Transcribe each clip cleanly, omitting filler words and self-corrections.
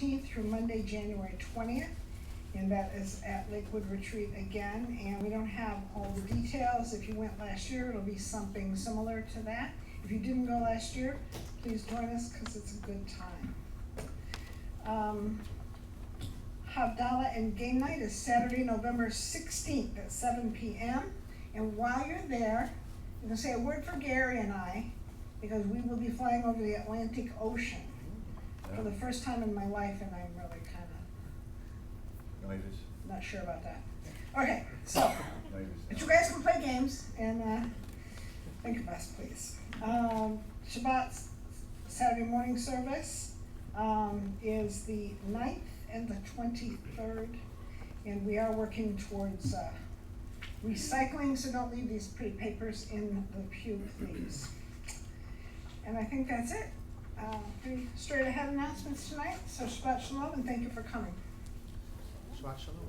13th through Monday, January 20th. And that is at Lakewood Retreat again. And we don't have all the details. If you went last year, it'll be something similar to that. If you didn't go last year, please join us because it's a good time. Havdalah and game night is Saturday, November 16th at 7 p.m. And while you're there, you can say a word for Gary and I, because we will be flying over the Atlantic Ocean for the first time in my life, and I'm really kind of not sure about that. Okay, so, but you guys can play games, and think of us, please. Shabbat Saturday morning service is the 9th and the 23rd, and we are working towards recycling, so don't leave these pretty papers in the pew, please. And I think that's it. Pretty straight ahead announcements tonight, so Shabbat Shalom, and thank you for coming. Shabbat Shalom.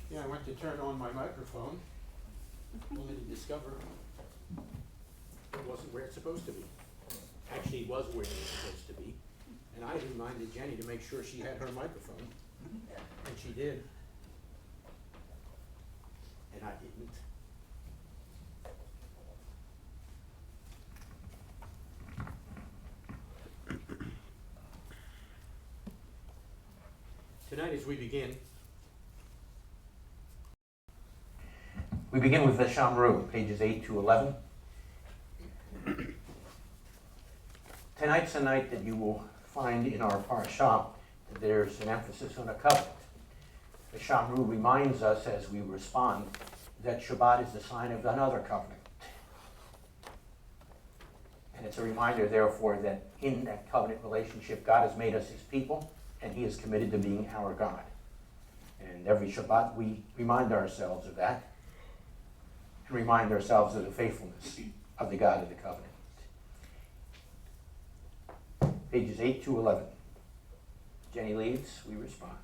Yeah, I went to turn on my microphone, only to discover it wasn't where it's supposed to be. Actually, it was where it was supposed to be. And I reminded Jenny to make sure she had her microphone, and she did. And I didn't. Tonight, as we begin with the Shamru, pages 8 to 11. Tonight's a night that you will find in our parashah that there's an emphasis on a covenant. The Shamru reminds us as we respond that Shabbat is the sign of another covenant. And it's a reminder, therefore, that in that covenant relationship, God has made us his people, and he is committed to being our God. And every Shabbat, we remind ourselves of that, and remind ourselves of the faithfulness of the God of the covenant. Pages 8 to 11. Jenny leads, we respond.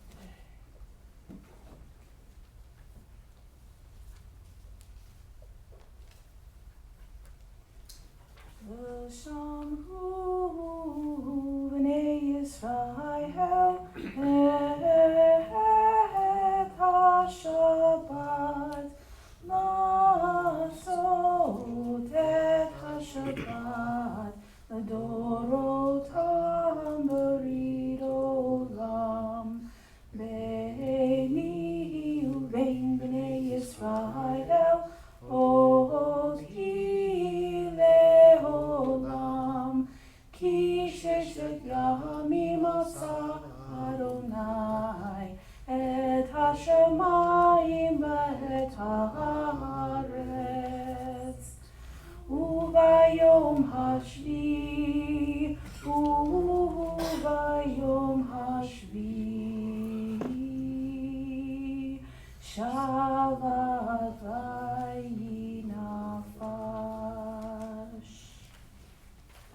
V'shamru b'nei Yisrael et ha-Shabbat, לעשות את השבת לדורותם ברית עולם. ביני ובין בני ישראל עוד היא לעולם, כי ששת ימים עשה אדוני את השמיים ואת הארץ. וביום השביעי שבת וינפש.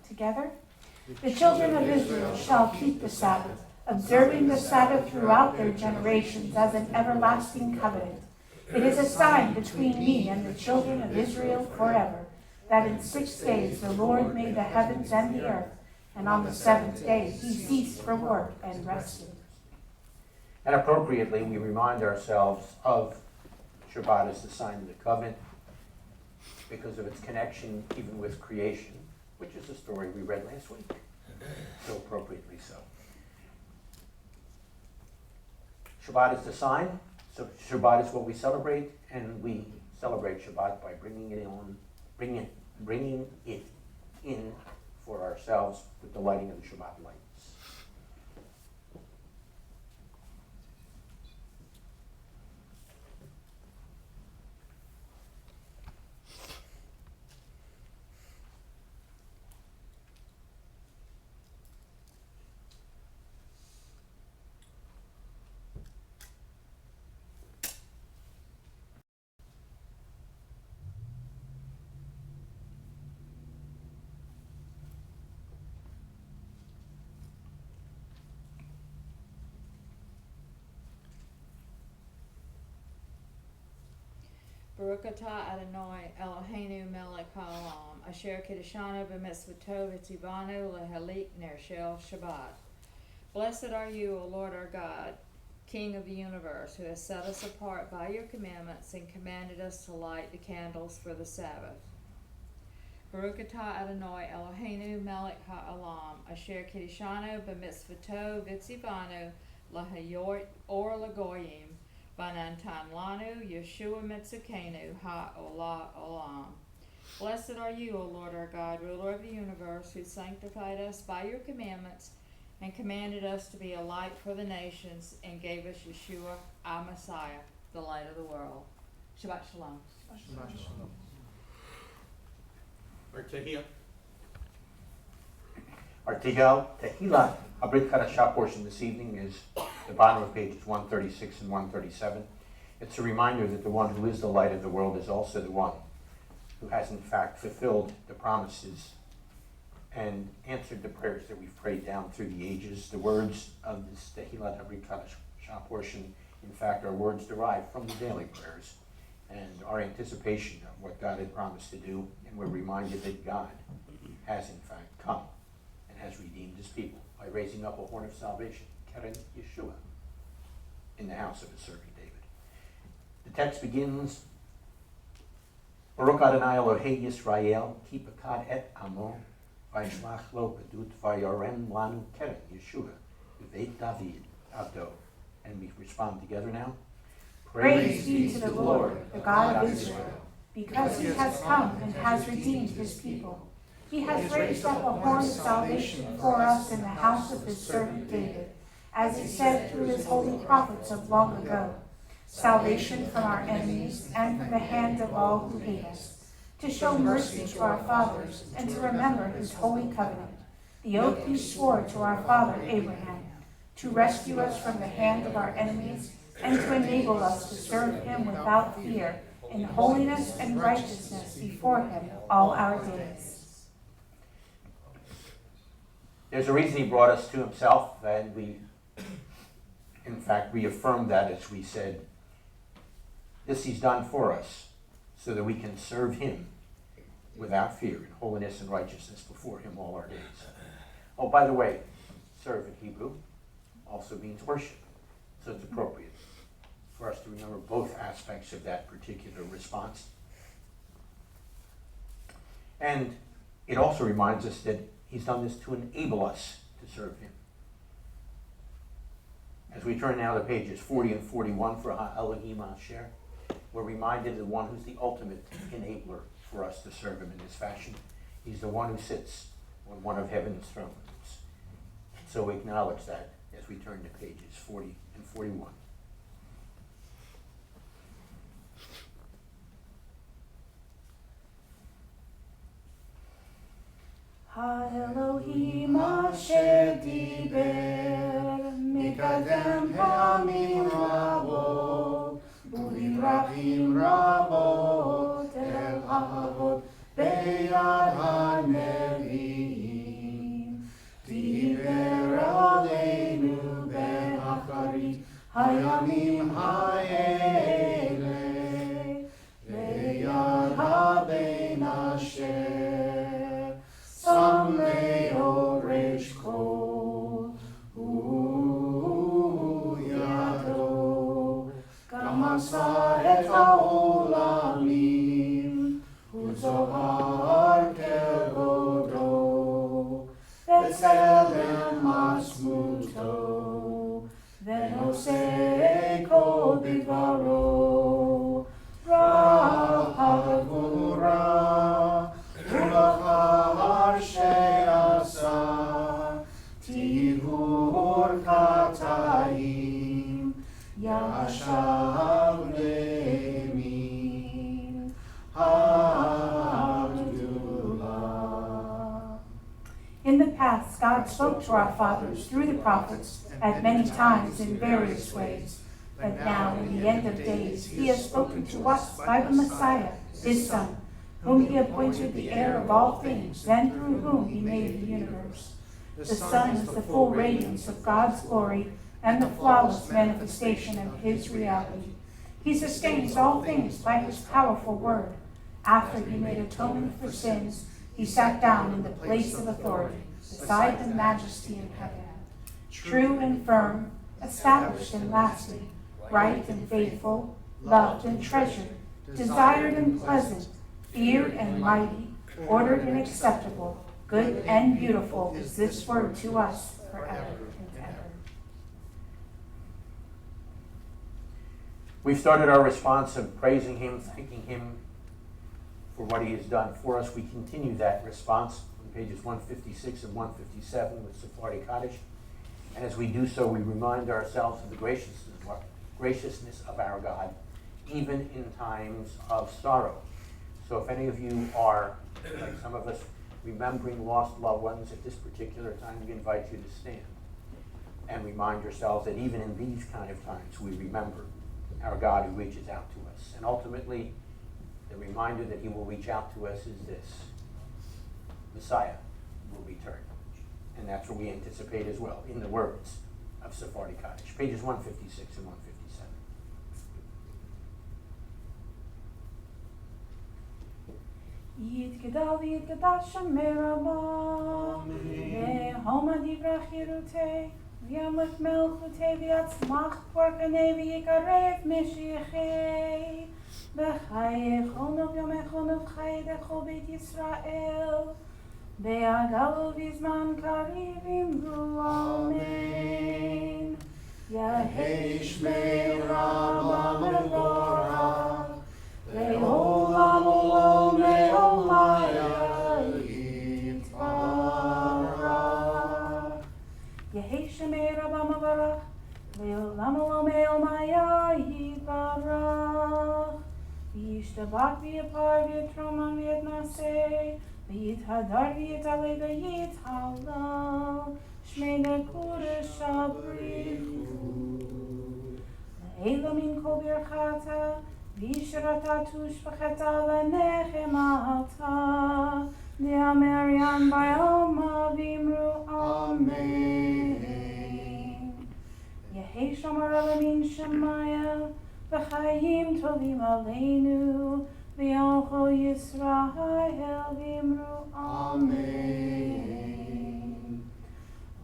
Together, the children of Israel shall keep the Sabbath, observing the Sabbath throughout their generations as an everlasting covenant. It is a sign between me and the children of Israel forever, that in 6 days the Lord made the heavens and the earth, and on the 7th day he ceased from work and rested. And appropriately, we remind ourselves of Shabbat as the sign of the covenant because of its connection even with creation, which is the story we read last week, so appropriately so. Shabbat is the sign, so Shabbat is what we celebrate, and we celebrate Shabbat by bringing it in for ourselves with the lighting of the Shabbat lights. Baruch atah Adonai Eloheinu melech haolam, asher kiddushanu b'mitzvoto v'tzivanu lehelik ner shel Shabbat. Blessed are you, O Lord our God, King of the universe, who has set us apart by your commandments and commanded us to light the candles for the Sabbath. Baruch atah Adonai Eloheinu melech haolam, asher kiddushanu b'mitzvoto v'tzivanu lahayot or lagoyim, Banantan lanu Yeshua Mitzukenu ha-olah olam. Blessed are you, O Lord our God, ruler of the universe, who sanctified us by your commandments and commanded us to be a light for the nations and gave us Yeshua, our Messiah, the light of the world. Shabbat Shalom. Shabbat Shalom. Or Tehillah. Our Tehillah Abrit Chadash portion this evening is the bottom of pages 136 and 137. It's a reminder that the one who is the light of the world is also the one who has in fact fulfilled the promises and answered the prayers that we've prayed down through the ages. The words of this Tehillah Abrit Chadash portion, in fact, are words derived from the daily prayers and our anticipation of what God had promised to do, and we're reminded that God has in fact come and has redeemed his people by raising up a horn of salvation, Keren Yeshua, in the house of his servant David. The text begins, Baruch Adonai Elohei Yisrael, ki pakad et amo, vayishlach lo pedut vayorem lanu Keren Yeshua, v'veit David avdo. And we respond together now. Praise be to the Lord, the God of Israel, because he has come and has redeemed his people. He has raised up a horn of salvation for us in the house of his servant David, as he said through his holy prophets of long ago, salvation from our enemies and from the hand of all who hate us, to show mercy to our fathers and to remember his holy covenant, the oath he swore to our father Abraham, to rescue us from the hand of our enemies and to enable us to serve him without fear in holiness and righteousness before him all our days. There's a reason he brought us to himself, and we, in fact, reaffirmed that as we said, this he's done for us so that we can serve him without fear in holiness and righteousness before him all our days. Oh, by the way, serve in Hebrew also means worship, so it's appropriate for us to remember both aspects of that particular response. And it also reminds us that he's done this to enable us to serve him. As we turn now to pages 40 and 41 for Ha-Elohim Asher, we're reminded of the one who's the ultimate enabler for us to serve him in this fashion. He's the one who sits on one of heaven's thrones. So we acknowledge that as we turn to pages 40 and 41. Ha-Elohim asher diber mikadem pamim rabot u'dirachim rabot el havot beyad haneviim diber aleinu be'acharit hayamim ha'ele beyad haben asher Someday old rage cold, Yado, Gamasa et haolamim, Uzohar kevodo, Betzelem masmuto, Venosei kol bivaro, Rahavura, Ulachar she'asa, Tihur katayim, Yashav lemin, Abdullah. In the past, God spoke to our fathers through the prophets at many times in various ways. But now, in the end of days, he has spoken to us by the Messiah, his Son, whom he appointed the heir of all things, and through whom he made the universe. The Son is the full radiance of God's glory and the flawless manifestation of his reality. He sustains all things by his powerful word. After he made atonement for sins, he sat down in the place of authority, beside the majesty in heaven. True and firm, established and lasting, right and faithful, loved and treasured, desired and pleasant, feared and mighty, ordered and acceptable, good and beautiful is this word to us forever and ever. We've started our response of praising him, thanking him for what he has done for us. We continue that response on pages 156 and 157 with Sephardi Kaddish. And as we do so, we remind ourselves of the graciousness of our God, even in times of sorrow. So if any of you are, like some of us, remembering lost loved ones at this particular time, we invite you to stand and remind yourselves that even in these kind of times, we remember our God who reaches out to us. And ultimately, the reminder that he will reach out to us is this: Messiah will return. And that's what we anticipate as well, in the words of Sephardi Kaddish, pages 156 and 157. יתגדל ויתקדש שמי רבה, והומה דברה חירותי, וימלך מלכותי ויצמח פורקני ויקרב משיחי, בחייכונו ויומכונו בחיי דכל בית ישראל, בהגלו בזמן קריב אמרו אמן. יהי שמי רבה מבורך, לעולם עולם לעולמי יתברך. יהי שמי רבה מבורך, לעולם עולם לעולמי יתברך. וישתבח ויפאר ויתרומם ויתנשא, ויתהדר ויתעלה ויתהלל, שמי לקודש הבריחו. לעילה מן כל ברכתה, וישרתה תושבחתה לנחמתה, דאמר ים בעלמא ואמרו אמן. יהי שמרה למין שמיה, וחיים טובים עלינו, ועל כל ישראל ואמרו אמן.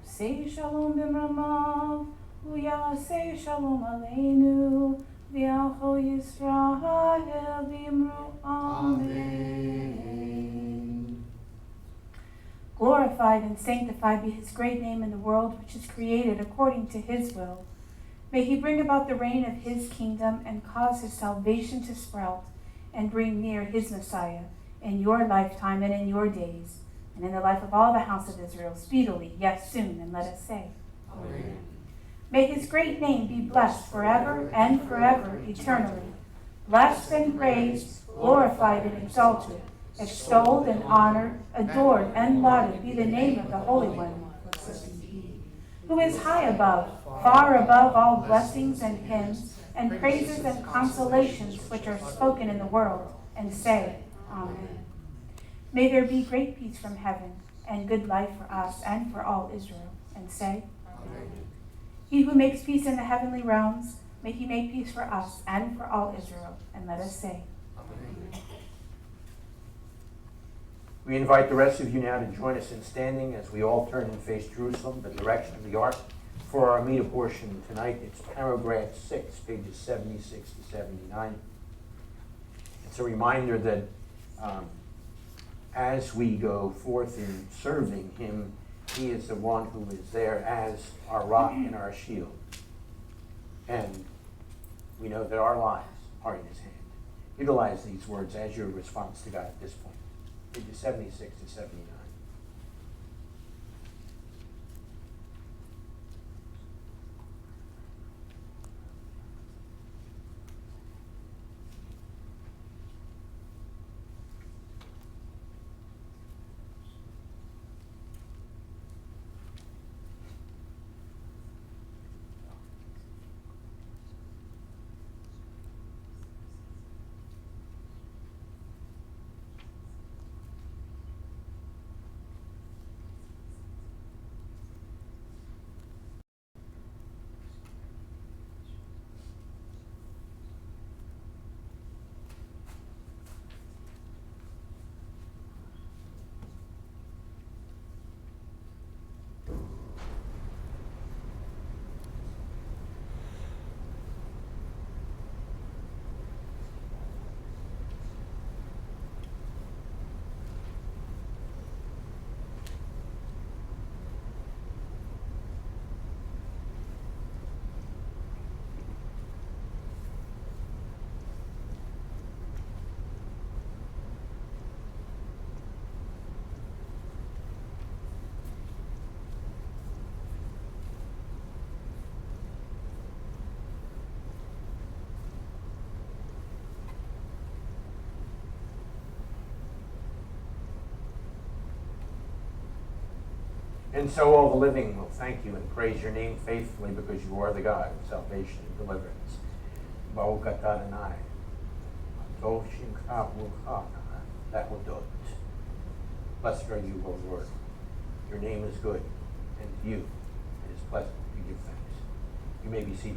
עושה שלום במרמיו, ויעשה שלום עלינו, ועל כל ישראל ואמרו amen. Glorified and sanctified be his great name in the world which is created according to his will. May he bring about the reign of his kingdom and cause his salvation to sprout and bring near his Messiah in your lifetime and in your days, and in the life of all the house of Israel, speedily, yes, soon, and let us say, Amen. May his great name be blessed forever and forever, eternally. Blessed and praised, glorified and exalted, extolled and honored, adored and lauded be the name of the Holy One, who is high above, far above all blessings and hymns, and praises and consolations which are spoken in the world, and say, Amen. May there be great peace from heaven, and good life for us and for all Israel, and say, Amen. He who makes peace in the heavenly realms, may he make peace for us and for all Israel, and let us say, Amen. We invite the rest of you now to join us in standing as we all turn and face Jerusalem, the direction of the ark. For our Amida portion tonight, it's paragraph 6, pages 76 to 79. It's a reminder that as we go forth in serving him, he is the one who is there as our rock and our shield. And we know that our lives are in his hand. Utilize these words as your response to God at this point. Pages 76 to 79. And so all the living will thank you and praise your name faithfully, because you are the God of salvation and deliverance. Baruch atah Adonai, Tov Shimcha V'Ucha Le'odot. Blessed are you, O Lord. Your name is good, and to you it is pleasant to give thanks. You may be seated.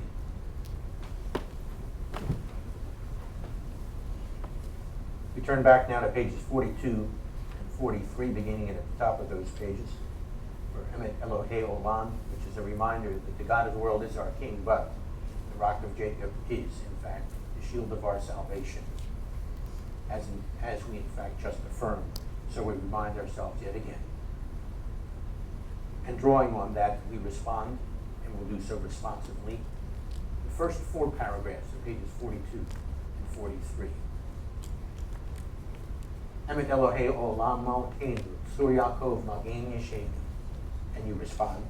We turn back now to pages 42 and 43, beginning at the top of those pages, for Emet Elohei Olam, which is a reminder that the God of the world is our King, but the Rock of Jacob is, in fact, the shield of our salvation, as we, in fact, just affirmed. So we remind ourselves yet again. And drawing on that, we respond, and we'll do so responsively. The first 4 paragraphs of pages 42 and 43. Emet Elohei Olam Malkeinu, Sur Yaakov Magen Yeshenu. And you respond.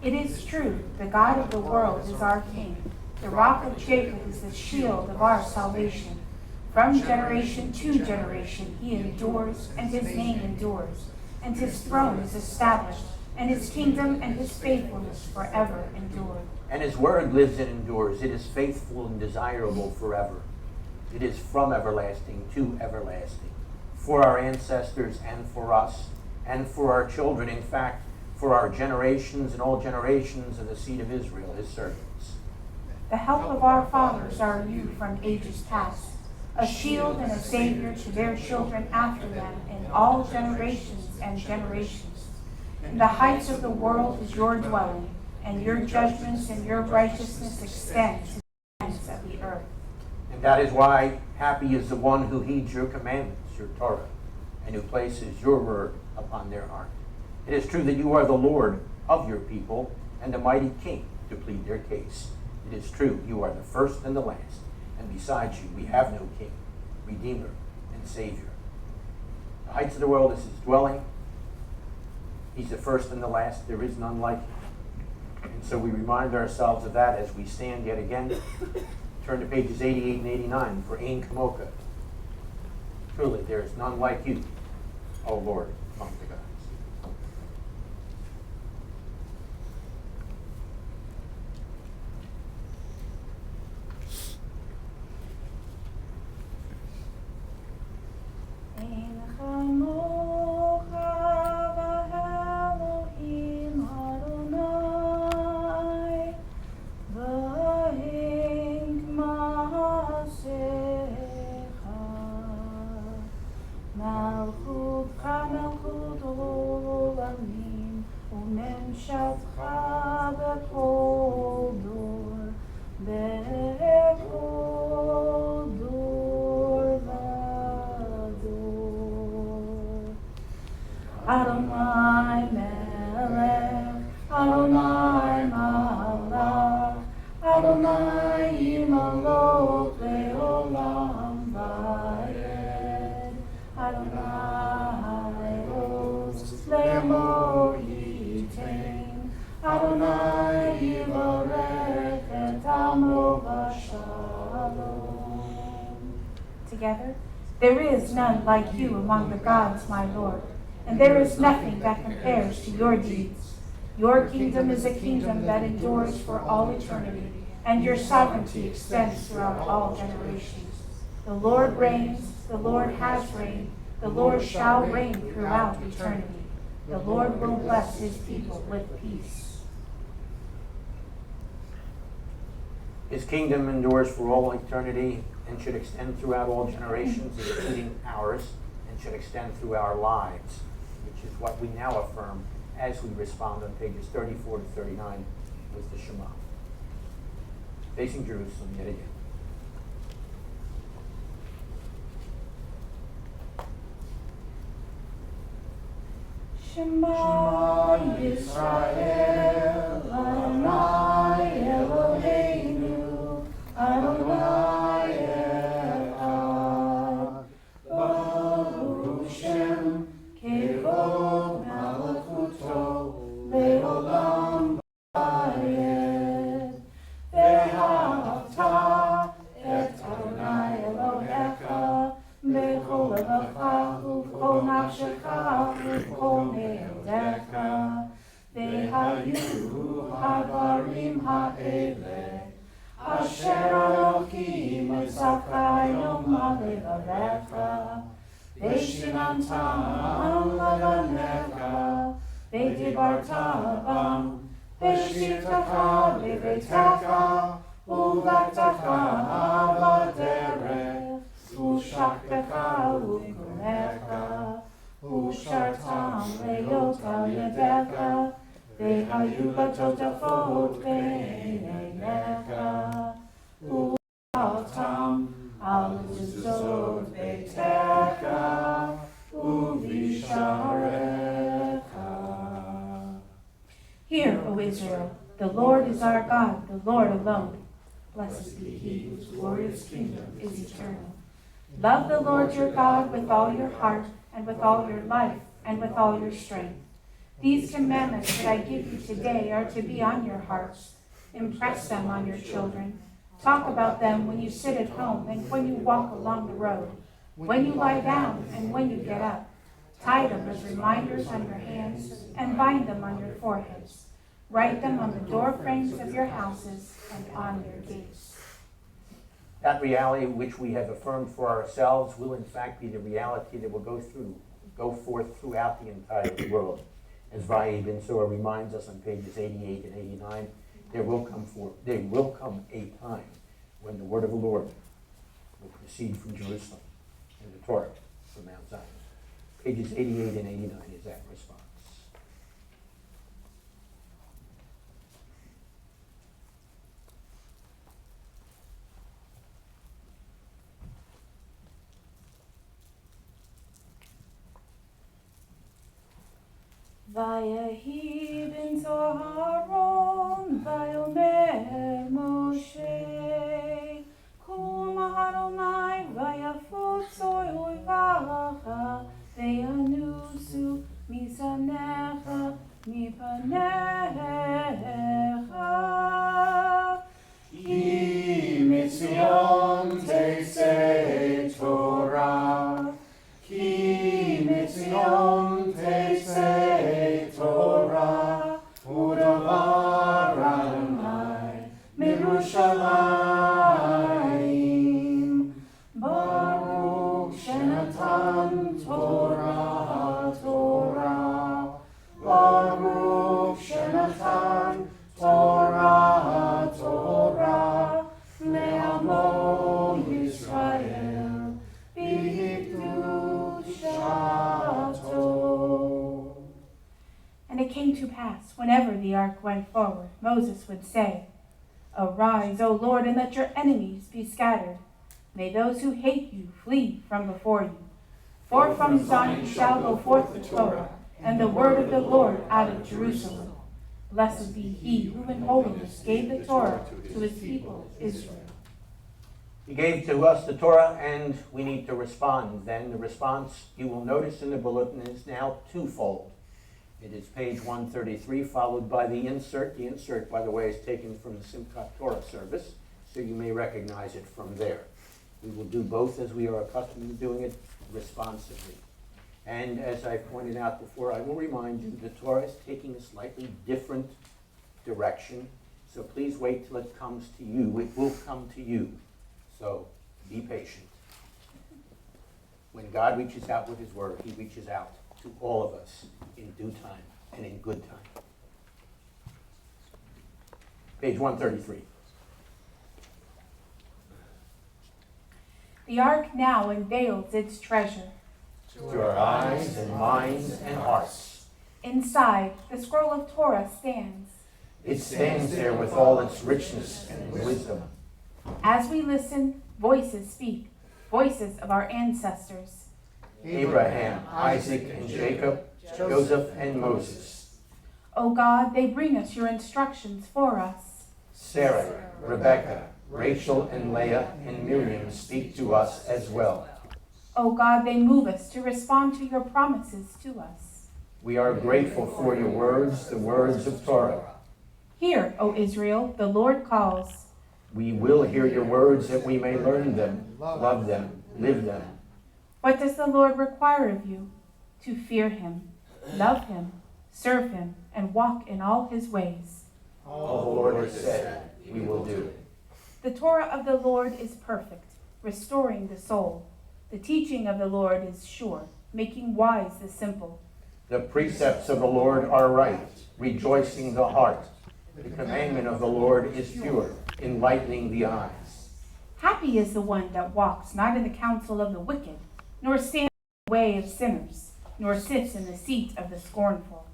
It is true, the God of the world is our King. The Rock of Jacob is the shield of our salvation. From generation to generation he endures, and his name endures. And his throne is established, and his kingdom and his faithfulness forever endure. And his word lives and endures. It is faithful and desirable forever. It is from everlasting to everlasting, for our ancestors and for us, and for our children, in fact, for our generations and all generations of the seed of Israel, his servants. The help of our fathers are you from ages past, a shield and a savior to their children after them in all generations and generations. In the heights of the world is your dwelling, and your judgments and your righteousness extend to the ends of the earth. And that is why happy is the one who heeds your commandments, your Torah, and who places your word upon their heart. It is true that you are the Lord of your people and the mighty King to plead their case. It is true you are the first and the last, and besides you we have no King, Redeemer, and Savior. The heights of the world is his dwelling. He's the first and the last. There is none like him. And so we remind ourselves of that as we stand yet again. Turn to pages 88 and 89 for Ein Kamoka. Truly, there is none like you, O Lord, among the gods. Ein chamocha v'Elohim Adonai, v'ein k'maasecha, malchutcha malchut olamim, u'memshalcha b'kol dor, b'kol dor v'dor. Adonai melech, Adonai malach, Adonai yimalot le'olam va'ed, Adonai oz le'mo yitain, Adonai yivarech et amo b'shalom. Together, there is none like you among the gods, my Lord, and there is nothing that compares to your deeds. Your kingdom is a kingdom that endures for all eternity, and your sovereignty extends throughout all generations. The Lord reigns, the Lord has reigned, the Lord shall reign throughout eternity. The Lord will bless his people with peace. His kingdom endures for all eternity and should extend throughout all generations, including ours, and should extend through our lives, which is what we now affirm as we respond on pages 34 to 39 with the Shema. Facing Jerusalem yet again. Shema Yisrael, Adonai Eloheinu, Adonai Echad, Baruch Shem, Kevod Malachuto, Le'olam Vayed, Ve'ahavta et Adonai Elohecha, Bechol levacha u'b'chol nafshecha u'b'chol me'odecha, האלה, אשר אלוקים זכינו מלבביך, ושיננתם לבניך, ודיברת בם, בשבתך בביתך, ובלכתך בדרך, ושכתך ובקומך, ושרתם להיות על ידיך, והיו לטוטפות בעיניך, ובלתם על מזוזות ביתך, ובשעריך. Hear, O Israel, the Lord is our God, the Lord alone. Blessed be he whose glorious kingdom is eternal. Love the Lord your God with all your heart, and with all your life, and with all your strength. These commandments that I give you today are to be on your hearts. Impress them on your children. Talk about them when you sit at home and when you walk along the road, when you lie down and when you get up. Tie them as reminders on your hands and bind them on your foreheads. Write them on the door frames of your houses and on your gates. That reality which we have affirmed for ourselves will in fact be the reality that will go forth throughout the entire world. As Vayi Ben Sora reminds us on pages 88 and 89, there will come a time when the word of the Lord will proceed from Jerusalem and the Torah from Mount Zion. Pages 88 and 89 is that response. ויהי בן זוהרון ויאמר משה קום הרוני ויפוצו אויביך וינוסו מזנך מפניך כי מציון תצא תורה כי מציון תצא תורה ודבר אדוני מירושלים ברוך שנתן תורה תורה ברוך שנתן תורה תורה לעמו ישראל And it came to pass, whenever the ark went forward, Moses would say, Arise, O Lord, and let your enemies be scattered. May those who hate you flee from before you. For from Zion shall go forth the Torah, and the word of the Lord out of Jerusalem. Blessed be he who in holiness gave the Torah to his people Israel. He gave to us the Torah, and we need to respond. Then the response, you will notice in the bulletin, is now twofold. It is page 133, followed by the insert. The insert, by the way, is taken from the Simchat Torah service, so you may recognize it from there. We will do both as we are accustomed to doing it, responsively. And as I pointed out before, I will remind you the Torah is taking a slightly different direction, so please wait till it comes to you. It will come to you. So be patient. When God reaches out with his word, he reaches out to all of us in due time and in good time. Page 133. The ark now unveils its treasure. To our eyes and minds and hearts. Inside, the scroll of Torah stands. It stands there with all its richness and wisdom. As we listen, voices speak, voices of our ancestors. Abraham, Isaac, and Jacob, Joseph, and Moses. O God, they bring us your instructions for us. Sarah, Rebecca, Rachel, and Leah, and Miriam speak to us as well. O God, they move us to respond to your promises to us. We are grateful for your words, the words of Torah. Hear, O Israel, the Lord calls. We will hear your words that we may learn them, love them, live them. What does the Lord require of you? To fear him, love him, serve him, and walk in all his ways. All the Lord has said, we will do. The Torah of the Lord is perfect, restoring the soul. The teaching of the Lord is sure, making wise the simple. The precepts of the Lord are right, rejoicing the heart. The commandment of the Lord is pure, enlightening the eyes. Happy is the one that walks not in the counsel of the wicked, nor stands in the way of sinners, nor sits in the seat of the scornful.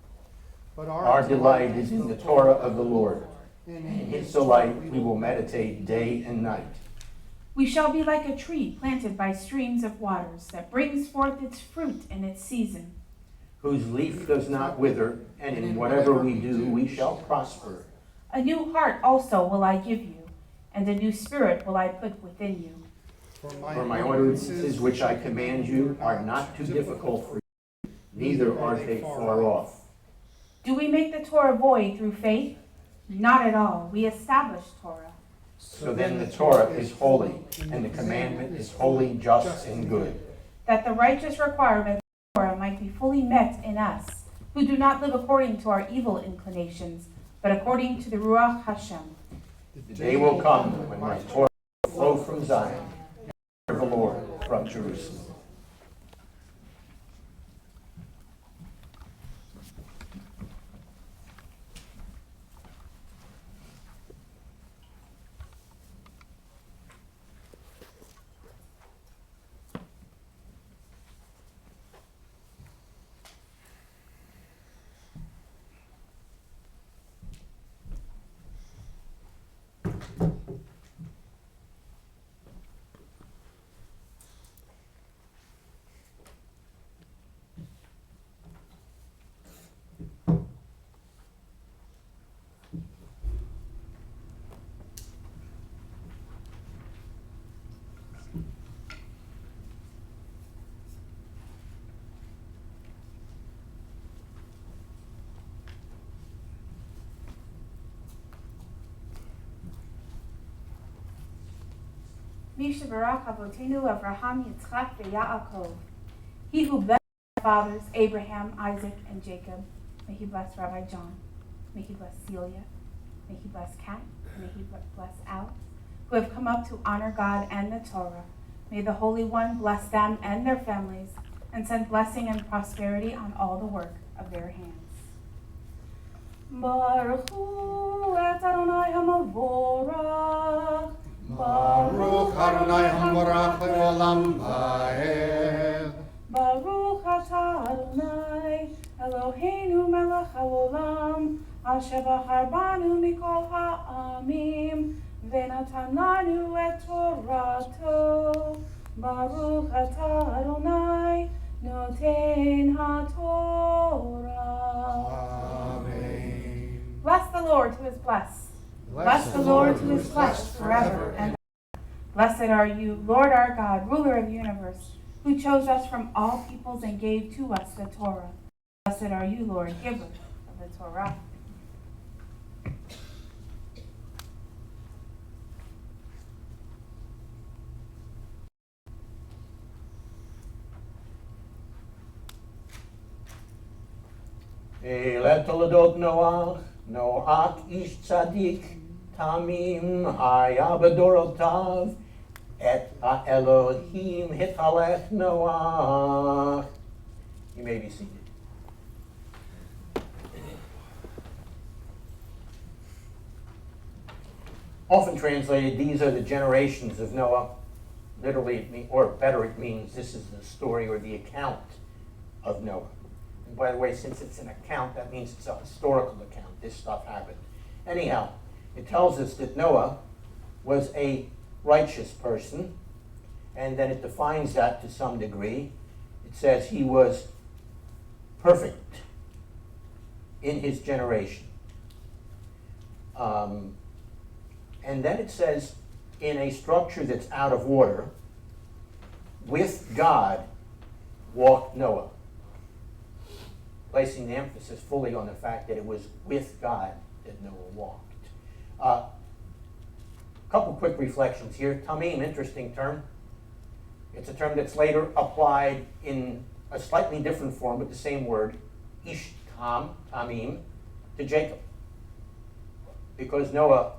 But Our delight is in the Torah of the Lord. In his delight we will meditate day and night. We shall be like a tree planted by streams of waters that brings forth its fruit in its season, Whose leaf does not wither, and in whatever we do we shall prosper. A new heart also will I give you, and a new spirit will I put within you. For my ordinances which I command you are not too difficult for you, neither are they far off. Do we make the Torah void through faith? Not at all. We establish Torah. So then the Torah is holy, and the commandment is holy, just, and good. That the righteous requirement of the Torah might be fully met in us, who do not live according to our evil inclinations, but according to the Ruach Hashem. The day will come when my Torah will flow from Zion, and the Lord from Jerusalem. Mishavarach Avotenu Avraham Yitzchak Yaakov. He who blessed our fathers, Abraham, Isaac, and Jacob, may he bless Rabbi John. May he bless Celia. May he bless Kat. May he bless Alex, who have come up to honor God and the Torah. May the Holy One bless them and their families, and send blessing and prosperity on all the work of their hands. Baruch hu et Adonai HaMavorach. Baruch Adonai HaMorach Le'olam Va'ed. Baruch atah Adonai Eloheinu melech haolam asher bachar banu mikol ha'amim v'natan lanu et Torato. Baruch atah Adonai noten ha'Torah. Amen. Bless the Lord who is blessed. Bless the Lord who is blessed forever and ever. Blessed are you, Lord our God, ruler of the universe, who chose us from all peoples and gave to us the Torah. Blessed are you, Lord, giver of the Torah. Elet toledot Noach, Noach ish tzadik, tamim haya b'dorotav, et ha'Elohim hithalech Noach. You may be seated. Often translated, these are the generations of Noah. Literally, or better, it means this is the story or the account of Noah. And by the way, since it's an account, that means it's a historical account. This stuff happened. Anyhow, it tells us that Noah was a righteous person, and then it defines that to some degree. It says he was perfect in his generation. And then it says, in a structure that's out of order, with God walked Noah, placing the emphasis fully on the fact that it was with God that Noah walked. A couple quick reflections here. Tamim, interesting term. It's a term that's later applied in a slightly different form with the same word, ishtam, tamim, to Jacob. because Noah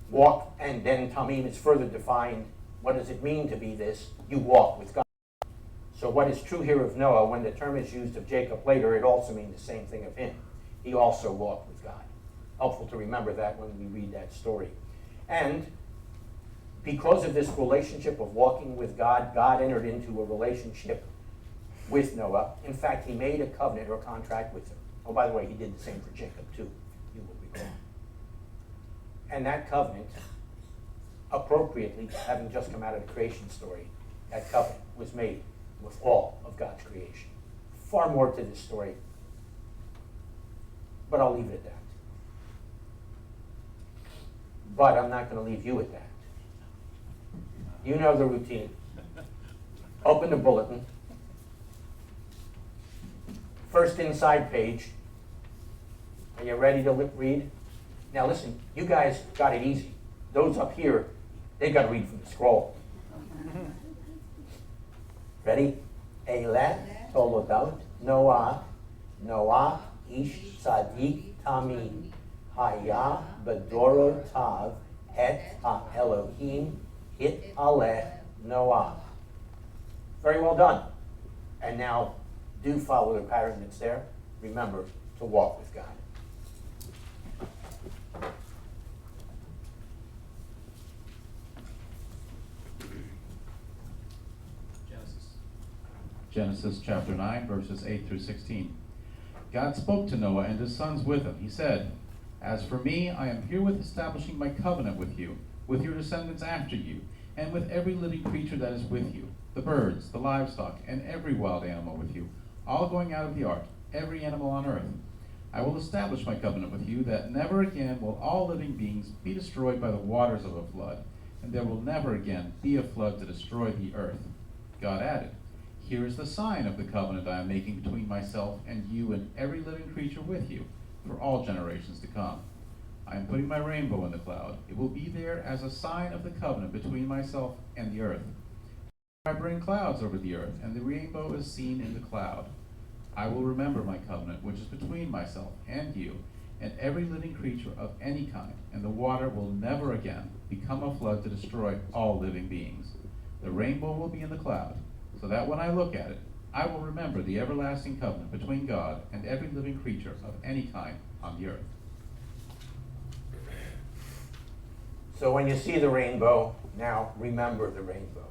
walked, and then Tamim is further defined. What does it mean to be this? You walk with God. So what is true here of Noah, when the term is used of Jacob later, it also means the same thing of him. He also walked with God. Helpful to remember that when we read that story. And because of this relationship of walking with God, God entered into a relationship with Noah. In fact, he made a covenant or contract with him. Oh, by the way, he did the same for Jacob too, you will recall. And that covenant, appropriately, having just come out of the creation story, that covenant was made with all of God's creation. Far more to this story, but I'll leave it at that. But I'm not going to leave you at that. You know the routine. Open the bulletin. First inside page. Are you ready to read? Now listen, you guys got it easy. Those up here, they got to read from the scroll. Ready? Eleh Toledot Noach Ish Tzadik Tamim Haya Bedorotav Et HaElohim Hit Aleh Noach. Very well done. And now do follow the pattern that's there. Remember to walk with God. Genesis chapter 9, verses 8 through 16. God spoke to Noah and his sons with him. He said, "As for me, I am herewith establishing my covenant with you, with your descendants after you, and with every living creature that is with you, the birds, the livestock, and every wild animal with you, all going out of the ark, every animal on earth. I will establish my covenant with you, that never again will all living beings be destroyed by the waters of a flood, and there will never again be a flood to destroy the earth." God added, "Here is the sign of the covenant I am making between myself and you and every living creature with you, for all generations to come. I am putting my rainbow in the cloud. It will be there as a sign of the covenant between myself and the earth. I bring clouds over the earth, and the rainbow is seen in the cloud. I will remember my covenant, which is between myself and you, and every living creature of any kind, and the water will never again become a flood to destroy all living beings. The rainbow will be in the cloud, so that when I look at it, I will remember the everlasting covenant between God and every living creature of any kind on the earth." So when you see the rainbow, now remember the rainbow.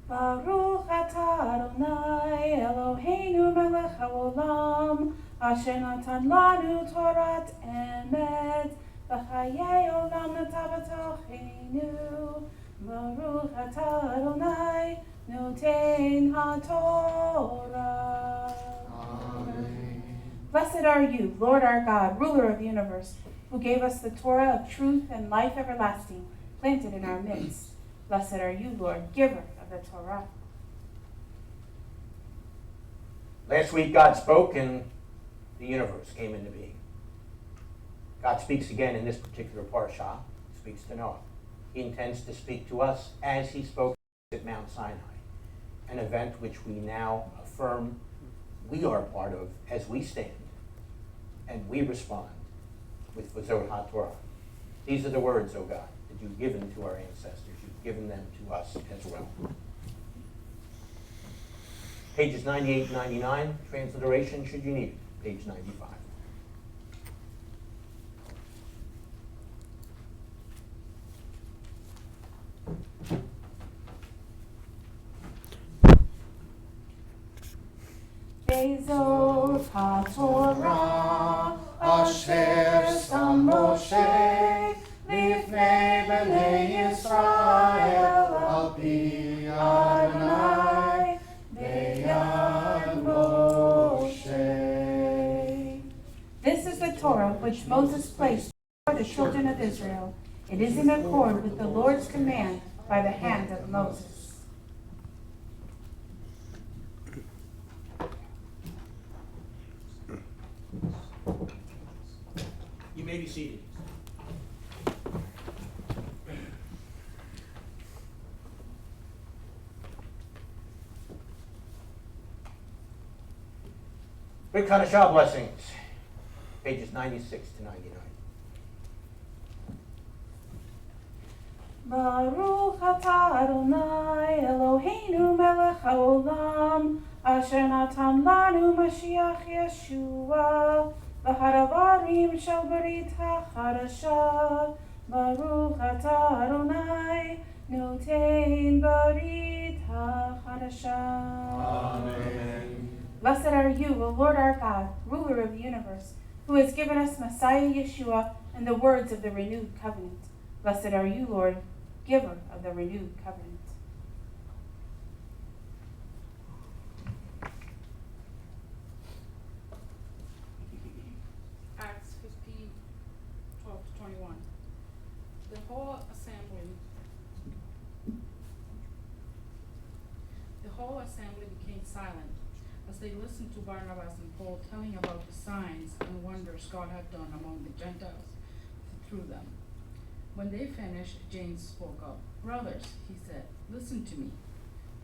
Baruch atah Adonai Eloheinu melech haolam, asher natan lanu Torat emet, v'chayei olam natav b'tocheinu. Baruch atah Adonai noten haTorah. Amen. Blessed are you, Lord our God, ruler of the universe, who gave us the Torah of truth and life everlasting, planted in our midst. Blessed are you, Lord, giver of the Torah. Last week God spoke and the universe came into being. God speaks again in this particular parsha. He speaks to Noah. He intends to speak to us as he spoke at Mount Sinai, an event which we now affirm we are part of as we stand and we respond with V'zot HaTorah. These are the words, O God, that you've given to our ancestors. You've given them to us as well. Pages 98 and 99, transliteration should you need it. Page 95. V'zot HaTorah Asher Sam Moshe Lifnei Bnei Yisrael Al Pi Adonai Beyad Moshe. This is the Torah which Moses placed before the children of Israel. It is in accord with the Lord's command by the hand of Moses. You may be seated. Ohr Chadash blessings, pages 96 to 99. Baruch atah Adonai Eloheinu melech haolam asher natan lanu Mashiach Yeshua v'haravarim shel berit hachadasha. Baruch atah Adonai notein berit hachadasha. Amen. Blessed are you, O Lord our God, ruler of the universe, who has given us Messiah Yeshua and the words of the renewed covenant. Blessed are you, Lord, giver of the renewed covenant. Acts 15, 12 to 21. The whole assembly became silent as they listened to Barnabas and Paul telling about the signs and wonders God had done among the Gentiles through them. When they finished, James spoke up. Brothers, he said, listen to me.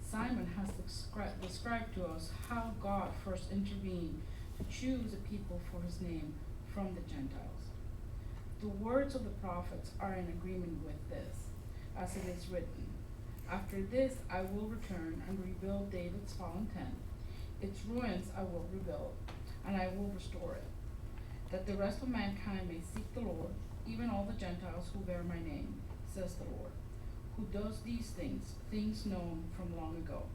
Simon has described to us how God first intervened to choose a people for his name from the Gentiles. The words of the prophets are in agreement with this, as it is written, after this I will return and rebuild David's fallen tent. Its ruins I will rebuild, and I will restore it, that the rest of mankind may seek the Lord, even all the Gentiles who bear my name, says the Lord, who does these things, things known from long ago.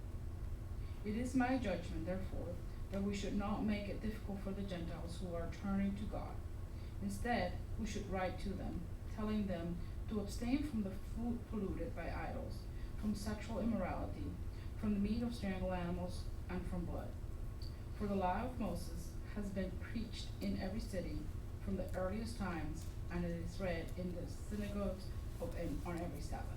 It is my judgment, therefore, that we should not make it difficult for the Gentiles who are turning to God. Instead, we should write to them, telling them to abstain from the food polluted by idols, from sexual immorality, from the meat of strangled animals, and from blood. For the law of Moses has been preached in every city from the earliest times, and it is read in the synagogues on every Sabbath.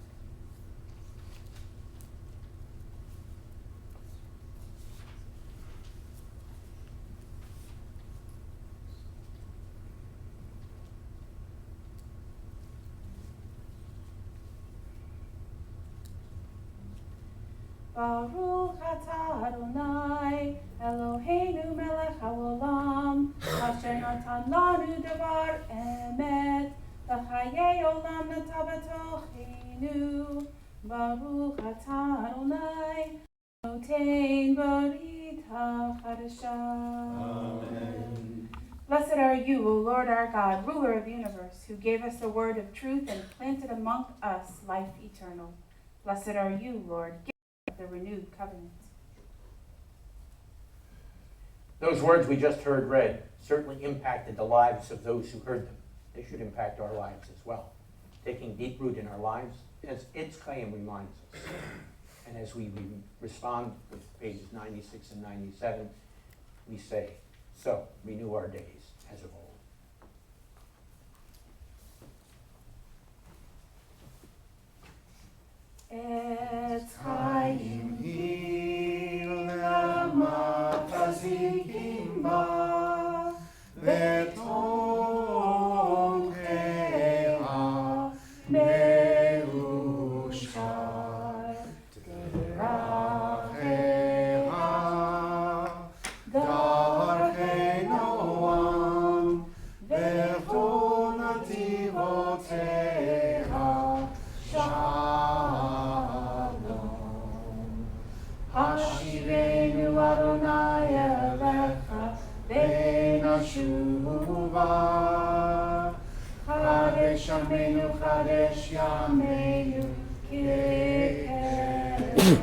Baruch atah Adonai Eloheinu melech haolam asher natan lanu davar emet v'chayei olam nata b'tochenu. Baruch atah Adonai notein berit hachadasha. Amen. Blessed are you, O Lord our God, ruler of the universe, who gave us the word of truth and planted among us life eternal. Blessed are you, Lord, the renewed covenant. Those words we just heard read certainly impacted the lives of those who heard them. They should impact our lives as well, taking deep root in our lives, as its claim reminds us. And as we respond with pages 96 and 97, we say, so renew our days as of old. Etz Chaim lama tazikim ba v'tocheha merushai deracheha darchei Noam v'chol nativoteha Hashivenu Adonai Elecha V'nashuva Chadesh Yameinu Chadesh Yameinu K'kerem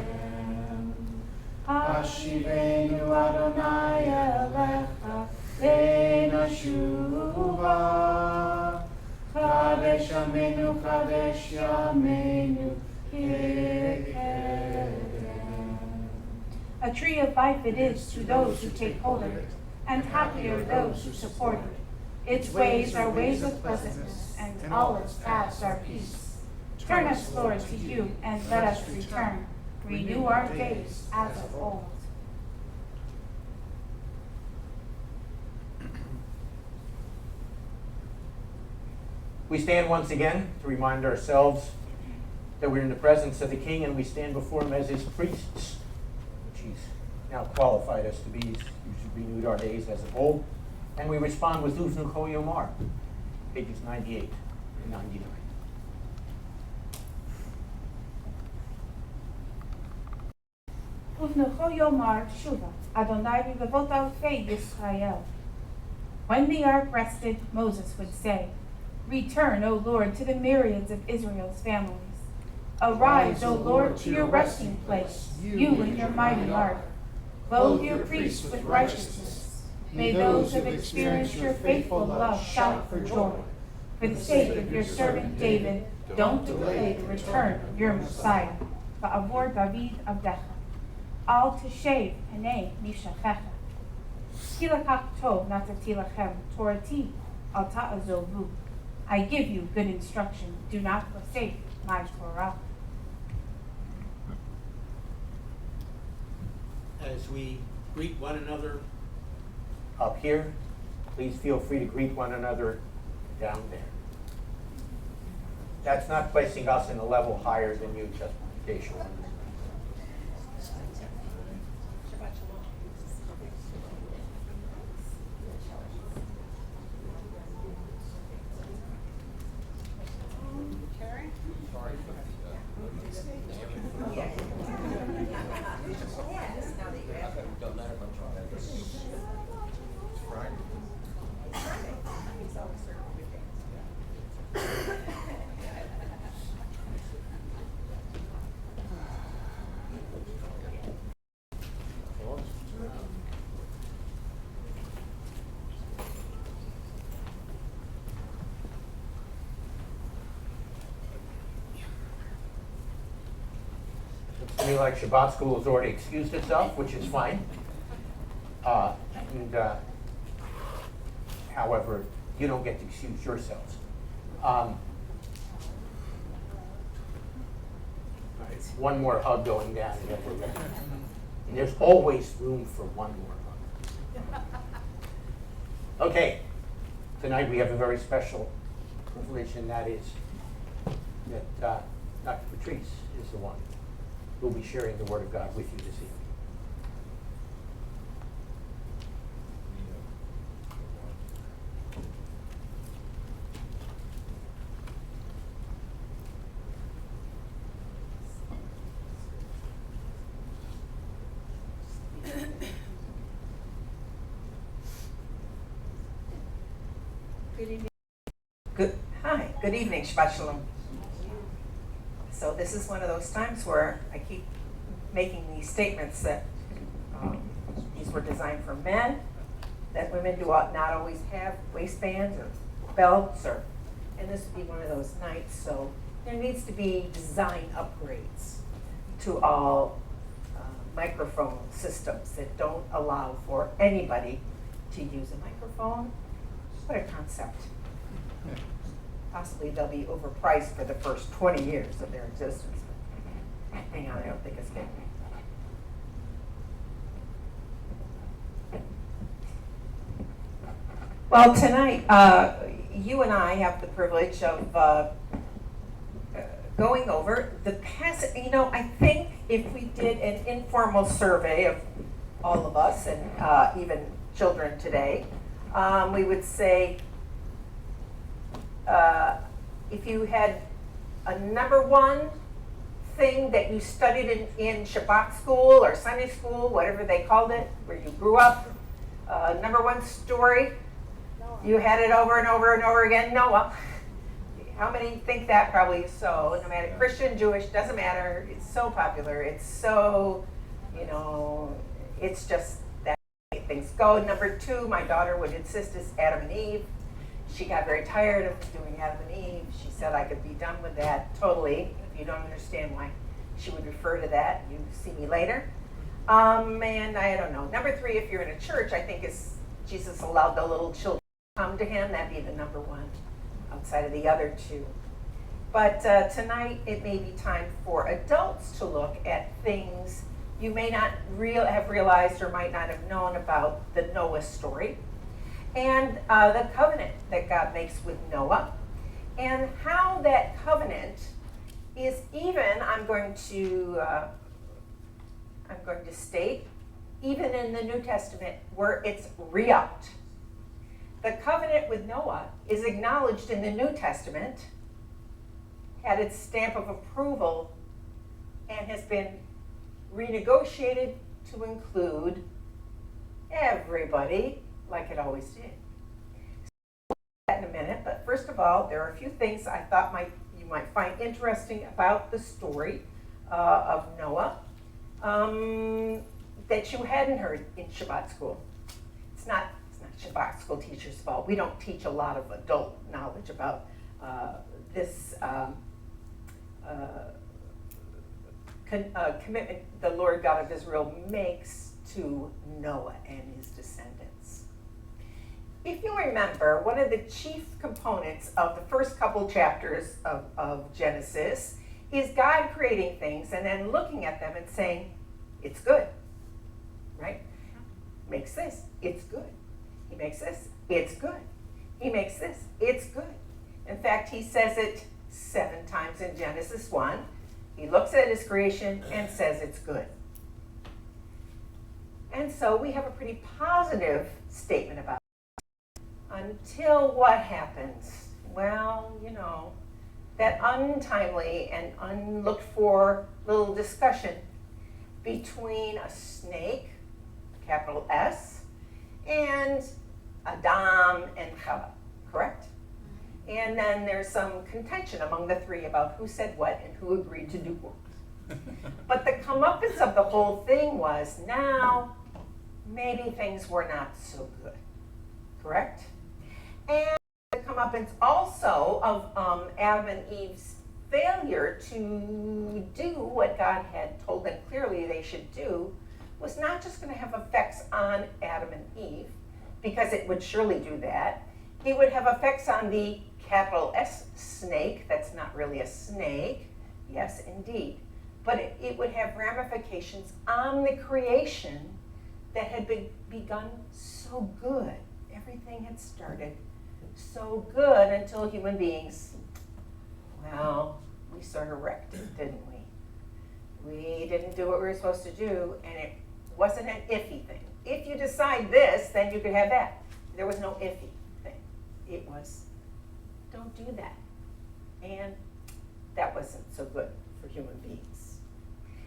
Hashivenu Adonai Elecha V'nashuva Chadesh Yameinu Chadesh Yameinu K'kerem. A tree of life it is to those who take hold of it, and happy are those who support it. Its ways are ways of pleasantness, and all its paths are peace. Turn us, Lord, to you, and let us return. Renew our days as of old. We stand once again to remind ourselves that we're in the presence of the King, and we stand before him as his priests, which he's now qualified us to be, you should renewed our days as of old. And we respond with Uvnu Ko Yomar, pages 98 and 99. Uvnecho Yomar Shuva, Adonai Rivavot Alfei Yisrael. When the ark rested, Moses would say, Return, O Lord, to the myriads of Israel's families. Arise, O Lord, to your resting place, you and your mighty ark. Clothe your priests with righteousness. May those who have experienced your faithful love shout for joy. For the sake of your servant David, don't delay the return of your Messiah. Ba'avor David Avdecha. Al Teshev Hanei Mishachecha. Tilakach Tov Natati Lachem Torati Al Ta'azovu. I give you good instruction. Do not forsake my Torah. As we greet one another Up here, please feel free to greet one another down there. That's not placing us in a level higher than you, just in case you're wondering. To me, like Shabbat school has already excused itself, which is fine. However, you don't get to excuse yourselves. One more hug going down, and then we're ready. And there's always room for one more hug. Okay, tonight we have a very special privilege, and that is that Dr. Patrice is the one who will be sharing the Word of God with you this evening. Good evening. Hi, good evening, Shabbat Shalom. So this is one of those times where I keep making these statements that these were designed for men, that women do not always have waistbands or belts, and this would be one of those nights. So there needs to be design upgrades to all microphone systems that don't allow for anybody to use a microphone. What a concept. Possibly they'll be overpriced for the first 20 years of their existence. Hang on, I don't think it's getting me. Well, tonight, you and I have the privilege of going over the past. You know, I think if we did an informal survey of all of us and even children today, we would say, if you had a number one thing that you studied in Shabbat school or Sunday school, whatever they called it, where you grew up, number one story, you had it over and over and over again, Noah. How many think that? Probably so. No matter Christian, Jewish, doesn't matter. It's so popular. It's so, it's just that way things go. Number two, my daughter would insist is Adam and Eve. She got very tired of doing Adam and Eve. She said I could be done with that totally. If you don't understand why she would refer to that, you see me later. And I don't know. Number three, if you're in a church, I think is Jesus allowed the little children to come to him. That'd be the number one outside of the other two. But tonight it may be time for adults to look at things you may not have realized or might not have known about the Noah story. And the covenant that God makes with Noah, and how that covenant is even, I'm going to state, even in the New Testament where it's re-upped. The covenant with Noah is acknowledged in the New Testament, had its stamp of approval, and has been renegotiated to include everybody, like it always did. So that in a minute, but first of all, there are a few things I thought you might find interesting about the story of Noah that you hadn't heard in Shabbat school. It's not Shabbat school teachers' fault. We don't teach a lot of adult knowledge about this commitment the Lord God of Israel makes to Noah and his descendants. If you remember, one of the chief components of the first couple chapters of Genesis is God creating things and then looking at them and saying, it's good, right? Makes this, it's good. He makes this, it's good. He makes this, it's good. In fact, he says it 7 times in Genesis 1. He looks at his creation and says it's good. And so we have a pretty positive statement about it. Until what happens? Well, that untimely and unlooked for little discussion between a snake, capital S, and Adam and Chava, correct? And then there's some contention among the three about who said what and who agreed to do what. But the comeuppance of the whole thing was now maybe things were not so good, correct? And the comeuppance also of Adam and Eve's failure to do what God had told them clearly they should do was not just going to have effects on Adam and Eve, because it would surely do that. It would have effects on the capital S snake. That's not really a snake. Yes, indeed. But it would have ramifications on the creation that had begun so good. Everything had started so good until human beings, well, we sort of wrecked it, didn't we? We didn't do what we were supposed to do, and it wasn't an iffy thing. If you decide this, then you could have that. There was no iffy thing. It was, don't do that. And that wasn't so good for human beings.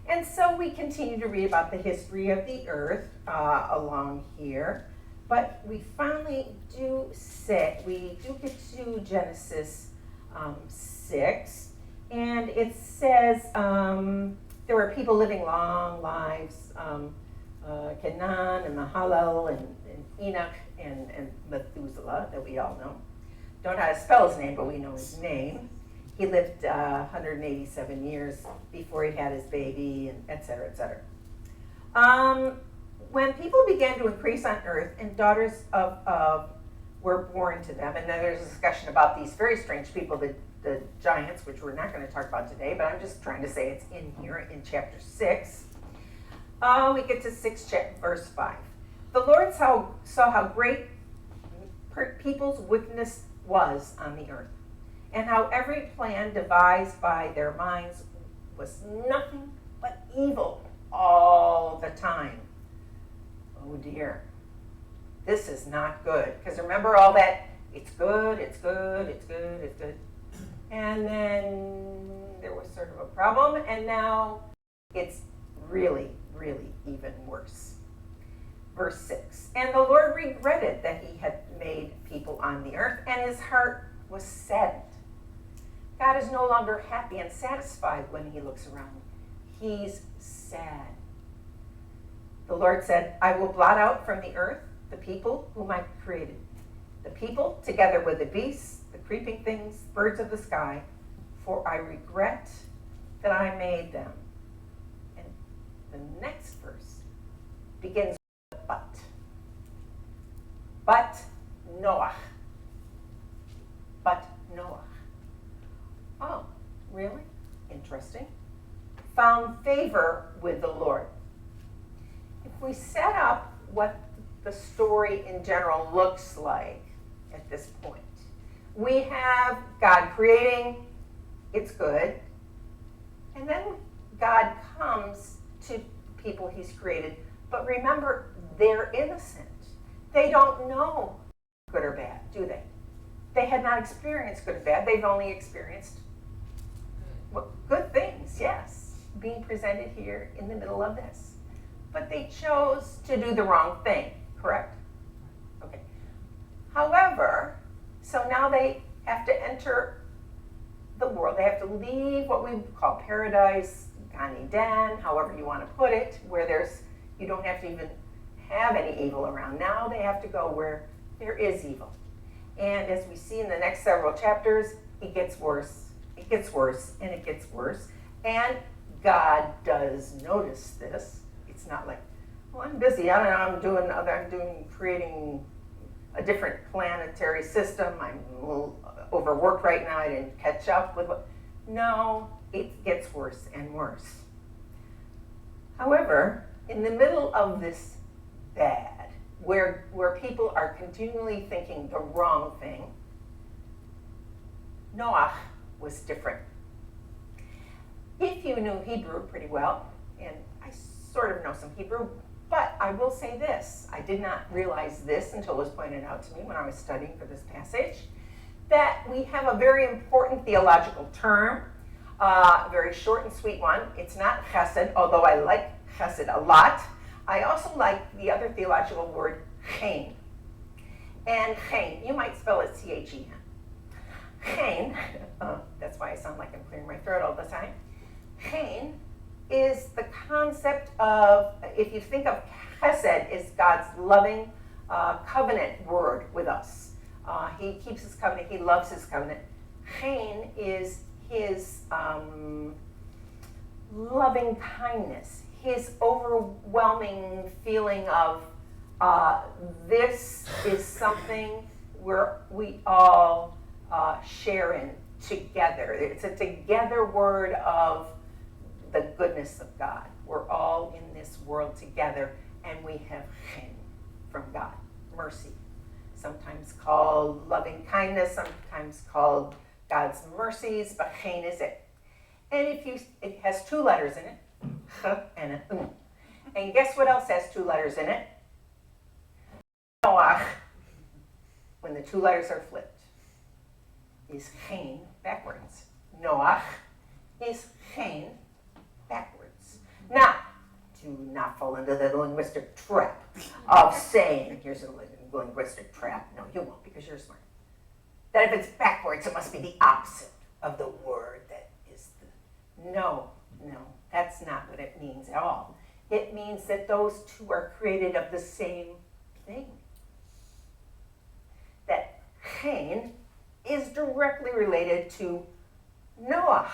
And so we continue to read about the history of the earth along here. But we finally do get to Genesis 6. And it says there were people living long lives, Kenan and Mahalalel and Enoch and Methuselah, that we all know. Don't know how to spell his name, but we know his name. He lived 187 years before he had his baby, and et cetera, et cetera. When people began to increase on earth and daughters were born to them, and then there's a discussion about these very strange people, the giants, which we're not going to talk about today, but I'm just trying to say it's in here in chapter 6. We get to 6, verse 5. The Lord saw how great people's wickedness was on the earth, and how every plan devised by their minds was nothing but evil all the time. Oh dear, this is not good. Because remember all that, it's good, it's good, it's good, it's good. And then there was sort of a problem, and now it's really, really even worse. Verse 6, and the Lord regretted that he had made people on the earth, and his heart was saddened. God is no longer happy and satisfied when he looks around. He's sad. The Lord said, I will blot out from the earth the people whom I created. The people, together with the beasts, the creeping things, birds of the sky, for I regret that I made them. And the next verse begins with but. But Noach. But Noach. Oh, really? Interesting. Found favor with the Lord. If we set up what the story in general looks like at this point, we have God creating, it's good, and then God comes to people he's created But remember, they're innocent. They don't know good or bad, do they? They had not experienced good or bad. They've only experienced good things, yes, being presented here in the middle of this. But they chose to do the wrong thing, correct? Okay. However, so now they have to enter the world. They have to leave what we call paradise, Gan Eden, however you want to put it, where you don't have to even have any evil around. Now they have to go where there is evil. And as we see in the next several chapters, it gets worse. It gets worse, and it gets worse. And God does notice this. It's not like, well, I'm busy. I don't know. I'm creating a different planetary system. I'm a little overworked right now. I didn't catch up with what. No, it gets worse and worse. However, in the middle of this bad, where people are continually thinking the wrong thing, Noach was different. If you knew Hebrew pretty well, and I sort of know some Hebrew, but I will say this, I did not realize this until it was pointed out to me when I was studying for this passage, that we have a very important theological term, a very short and sweet one. It's not chesed, although I like chesed a lot. I also like the other theological word, chen. And chen, you might spell it C-H-E-N. Chen, that's why I sound like I'm clearing my throat all the time. Chen is the concept of, if you think of chesed as God's loving covenant word with us. He keeps his covenant, he loves his covenant. Chen is his loving kindness, his overwhelming feeling of this is something where we all share in together. It's a together word of the goodness of God. We're all in this world together, and we have chen from God, mercy. Sometimes called loving kindness, sometimes called God's mercies, but chen is it. And it has two letters in it, ch and a un. And guess what else has two letters in it? Noach, when the two letters are flipped, is chen backwards. Noach is chen backwards. Now, do not fall into the linguistic trap of saying, here's a linguistic trap. No, you won't, because you're smart. That if it's backwards, it must be the opposite of the word that is the. No, that's not what it means at all. It means that those two are created of the same thing. That chen is directly related to Noah.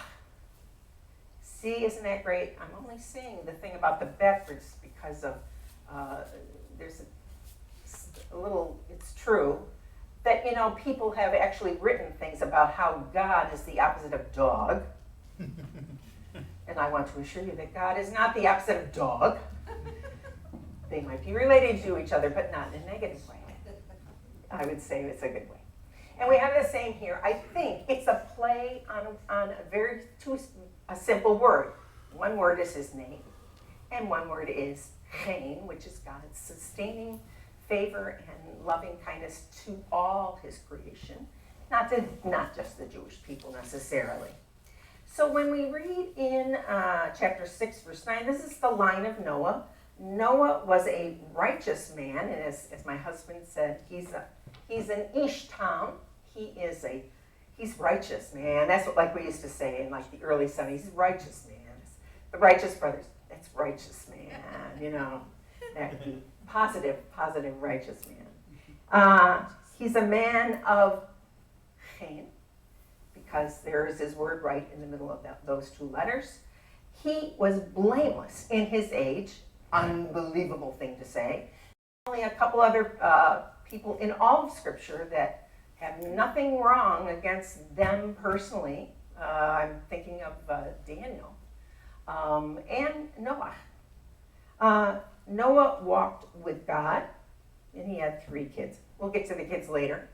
See, isn't that great? I'm only saying the thing about the backwards because of, there's a little, it's true, that, people have actually written things about how God is the opposite of dog. And I want to assure you that God is not the opposite of dog. They might be related to each other, but not in a negative way. I would say it's a good way. And we have the same here. I think it's a play on a simple word. One word is his name, and one word is chen, which is God's sustaining favor and loving kindness to all his creation, not just the Jewish people necessarily. So when we read in chapter 6, verse 9, this is the line of Noah. Noah was a righteous man, and as my husband said, he's an Ishtam. He's righteous, man. That's what, like we used to say in like the early 70s. He's righteous, man. The righteous brothers. That's righteous, man. That would be positive, righteous man. He's a man of chen, because there is his word right in the middle of those two letters. He was blameless in his age. Unbelievable thing to say. Only a couple other people in all of Scripture that have nothing wrong against them personally. I'm thinking of Daniel and Noah. Noah walked with God, and he had 3 kids. We'll get to the kids later.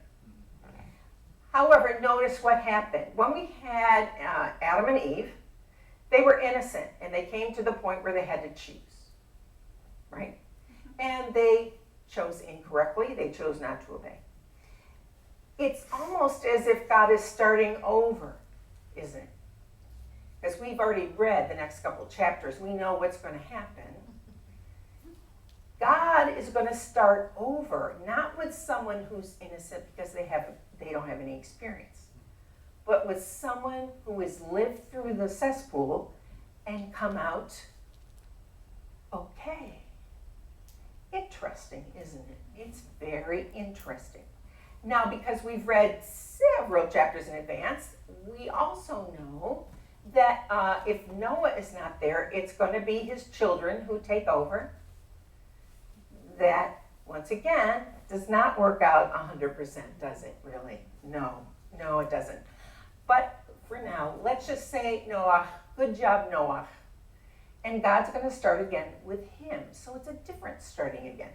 However, notice what happened. When we had Adam and Eve, they were innocent, and they came to the point where they had to choose, right? And they chose incorrectly. They chose not to obey. It's almost as if God is starting over, isn't it? Because we've already read the next couple chapters. We know what's going to happen. God is going to start over, not with someone who's innocent because they don't have any experience, but with someone who has lived through the cesspool and come out okay. Interesting, isn't it? It's very interesting. Now, because we've read several chapters in advance, we also know that if Noah is not there, it's going to be his children who take over. That, once again, does not work out 100%, does it, really? No, it doesn't. But for now, let's just say Noah, good job, Noah. And God's going to start again with him. So it's a different starting again.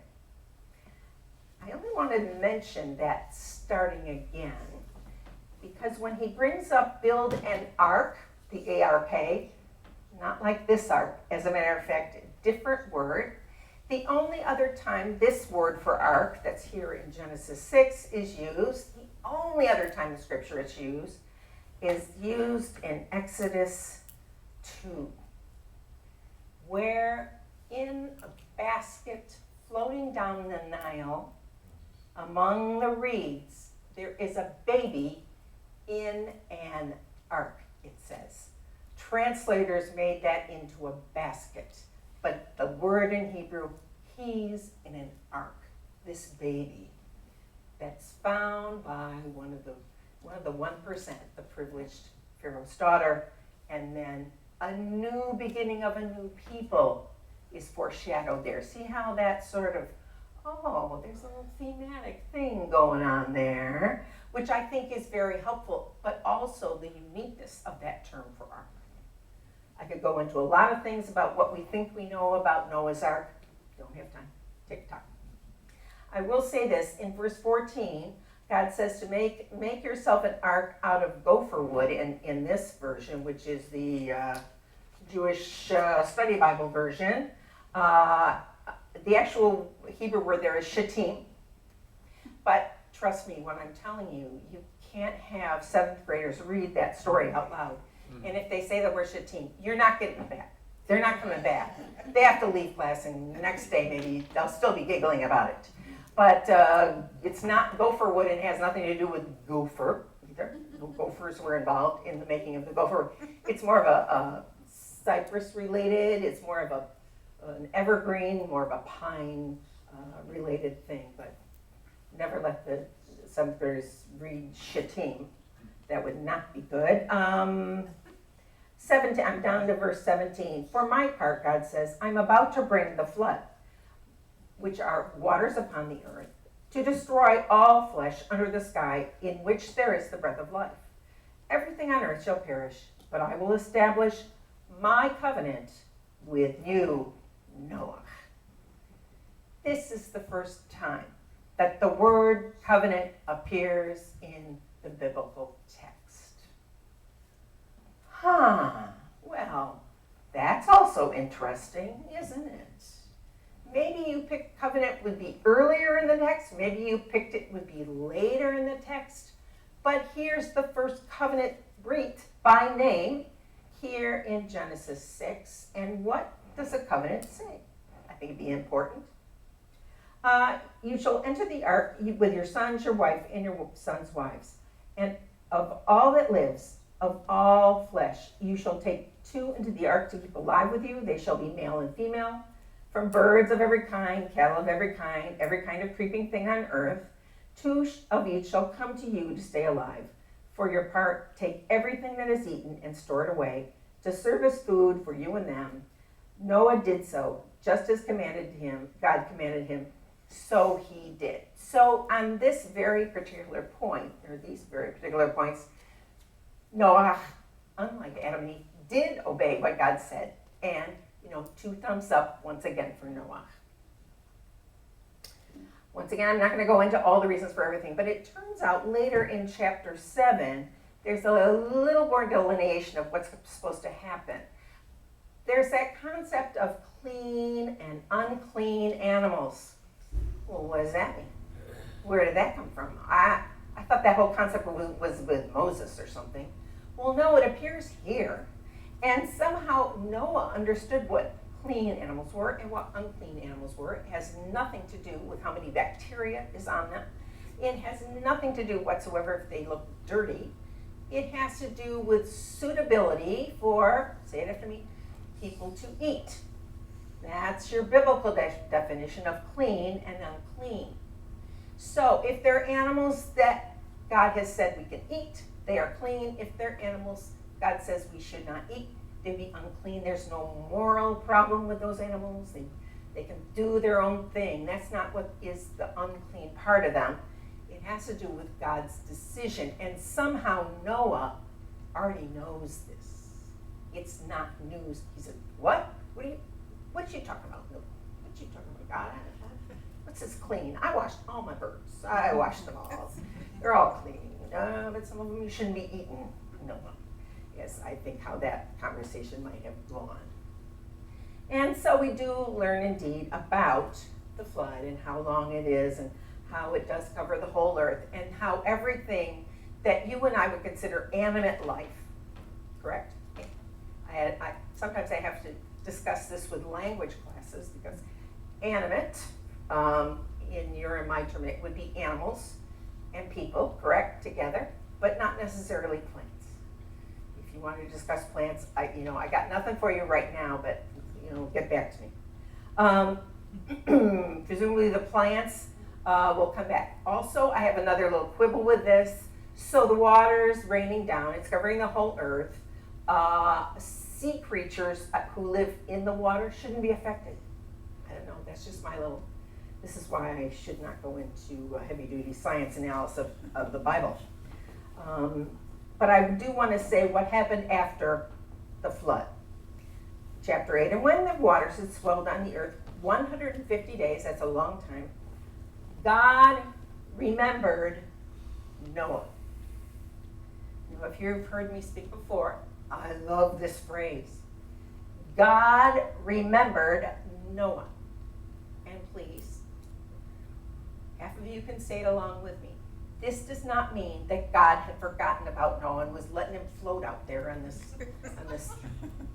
I only wanted to mention that starting again because when he brings up build an ark, the A-R-K, not like this ark, as a matter of fact, different word. The only other time this word for ark that's here in Genesis 6 is used, the only other time in Scripture it's used, is used in Exodus 2, where in a basket floating down the Nile among the reeds, there is a baby in an ark, it says. Translators made that into a basket. But the word in Hebrew, he's in an ark, this baby that's found by one of the 1%, the privileged Pharaoh's daughter, and then a new beginning of a new people is foreshadowed there. See how that sort of, there's a little thematic thing going on there, which I think is very helpful, but also the uniqueness of that term for ark. I could go into a lot of things about what we think we know about Noah's Ark. Don't have time. Tick-tock. I will say this. In verse 14, God says to make yourself an ark out of gopher wood in this version, which is the Jewish Study Bible version. The actual Hebrew word there is shittim. But trust me when I'm telling you, you can't have 7th graders read that story out loud. And if they say the word shittim, you're not getting them back. They're not coming back. They have to leave class, and the next day maybe they'll still be giggling about it. But it's not gopher wood and has nothing to do with gopher either. No gophers were involved in the making of the gopher. It's more of a cypress related. It's more of an evergreen, more of a pine related thing. But never let the 7th graders read shittim. That would not be good. 17, I'm down to verse 17. For my part, God says, I'm about to bring the flood, which are waters upon the earth, to destroy all flesh under the sky in which there is the breath of life. Everything on earth shall perish, but I will establish my covenant with you, Noah. This is the first time that the word covenant appears in the biblical text. Well, that's also interesting, isn't it? Maybe you picked covenant would be earlier in the text, maybe you picked it would be later in the text, but here's the first covenant writ by name here in Genesis 6. And what does a covenant say? I think it'd be important. You shall enter the ark with your sons, your wife, and your sons' wives. And of all that lives, of all flesh, you shall take 2 into the ark to keep alive with you. They shall be male and female. From birds of every kind, cattle of every kind of creeping thing on earth, 2 of each shall come to you to stay alive. For your part, take everything that is eaten and store it away, to serve as food for you and them. Noah did so, just as God commanded him, so he did. So on this very particular point, or these very particular points, Noah, unlike Adam and Eve, did obey what God said. And, 2 thumbs up once again for Noah. Once again, I'm not going to go into all the reasons for everything, but it turns out later in chapter 7, there's a little more delineation of what's supposed to happen. there's that concept of clean and unclean animals. Well, what does that mean? Where did that come from? I thought that whole concept was with Moses or something. Well, no, it appears here. And somehow Noah understood what clean animals were and what unclean animals were. It has nothing to do with how many bacteria is on them. It has nothing to do whatsoever if they look dirty. It has to do with suitability for, say it after me, people to eat. That's your biblical definition of clean and unclean. So if they're animals that God has said we can eat, they are clean. If they're animals God says we should not eat, they'd be unclean. There's no moral problem with those animals. They can do their own thing. That's not what is the unclean part of them. It has to do with God's decision. And somehow Noah already knows this. It's not news. He said, what? What are you talking about? What are you talking about, God? What's this clean? I washed all my birds. I washed them all. They're all clean. But some of them you shouldn't be eating. No. Yes, I think how that conversation might have gone. And so we do learn indeed about the flood and how long it is and how it does cover the whole earth and how everything that you and I would consider animate life, correct? Sometimes I have to discuss this with language classes because animate, in your and my term, it would be animals and people, correct, together, but not necessarily plants. If you want to discuss plants, I got nothing for you right now, but get back to me. Presumably the plants will come back. Also, I have another little quibble with this. So the water's raining down, it's covering the whole earth. Sea creatures who live in the water shouldn't be affected. I don't know, that's just my little, this is why I should not go into heavy-duty science analysis of the Bible. But I do want to say what happened after the flood. Chapter 8, and when the waters had swelled on the earth 150 days, that's a long time, God remembered Noah. Now, if you've heard me speak before, I love this phrase. God remembered Noah. And please, half of you can say it along with me. This does not mean that God had forgotten about Noah and was letting him float out there on this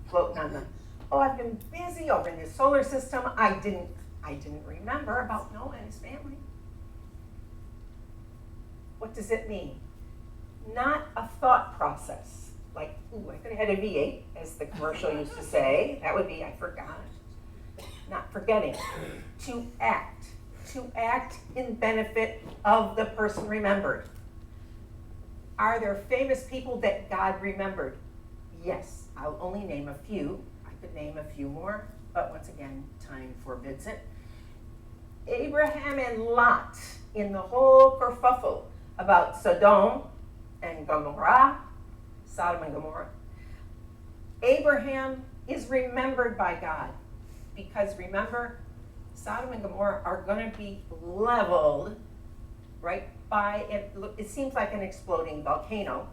floating on the, I've been busy over in the solar system. I didn't remember about Noah and his family. What does it mean? Not a thought process. Like, I could have had a V8, as the commercial used to say. That would be, I forgot. Not forgetting. To act. To act in benefit of the person remembered. Are there famous people that God remembered? Yes. I'll only name a few. I could name a few more, but once again, time forbids it. Abraham and Lot in the whole kerfuffle about Sodom and Gomorrah, Sodom and Gomorrah. Abraham is remembered by God because remember, Sodom and Gomorrah are going to be leveled right by it. It seems like an exploding volcano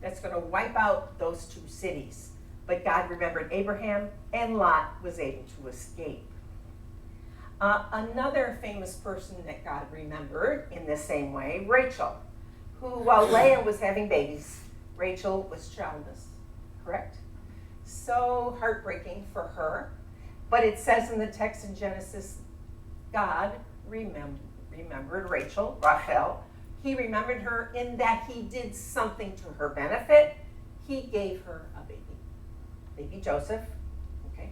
that's going to wipe out those two cities. But God remembered Abraham, and Lot was able to escape. Another famous person that God remembered in the same way, Rachel, who while Leah was having babies, Rachel was childless, correct? So heartbreaking for her. But it says in the text in Genesis, God remembered Rachel, Rachel. He remembered her in that he did something to her benefit. He gave her a baby Joseph. Okay,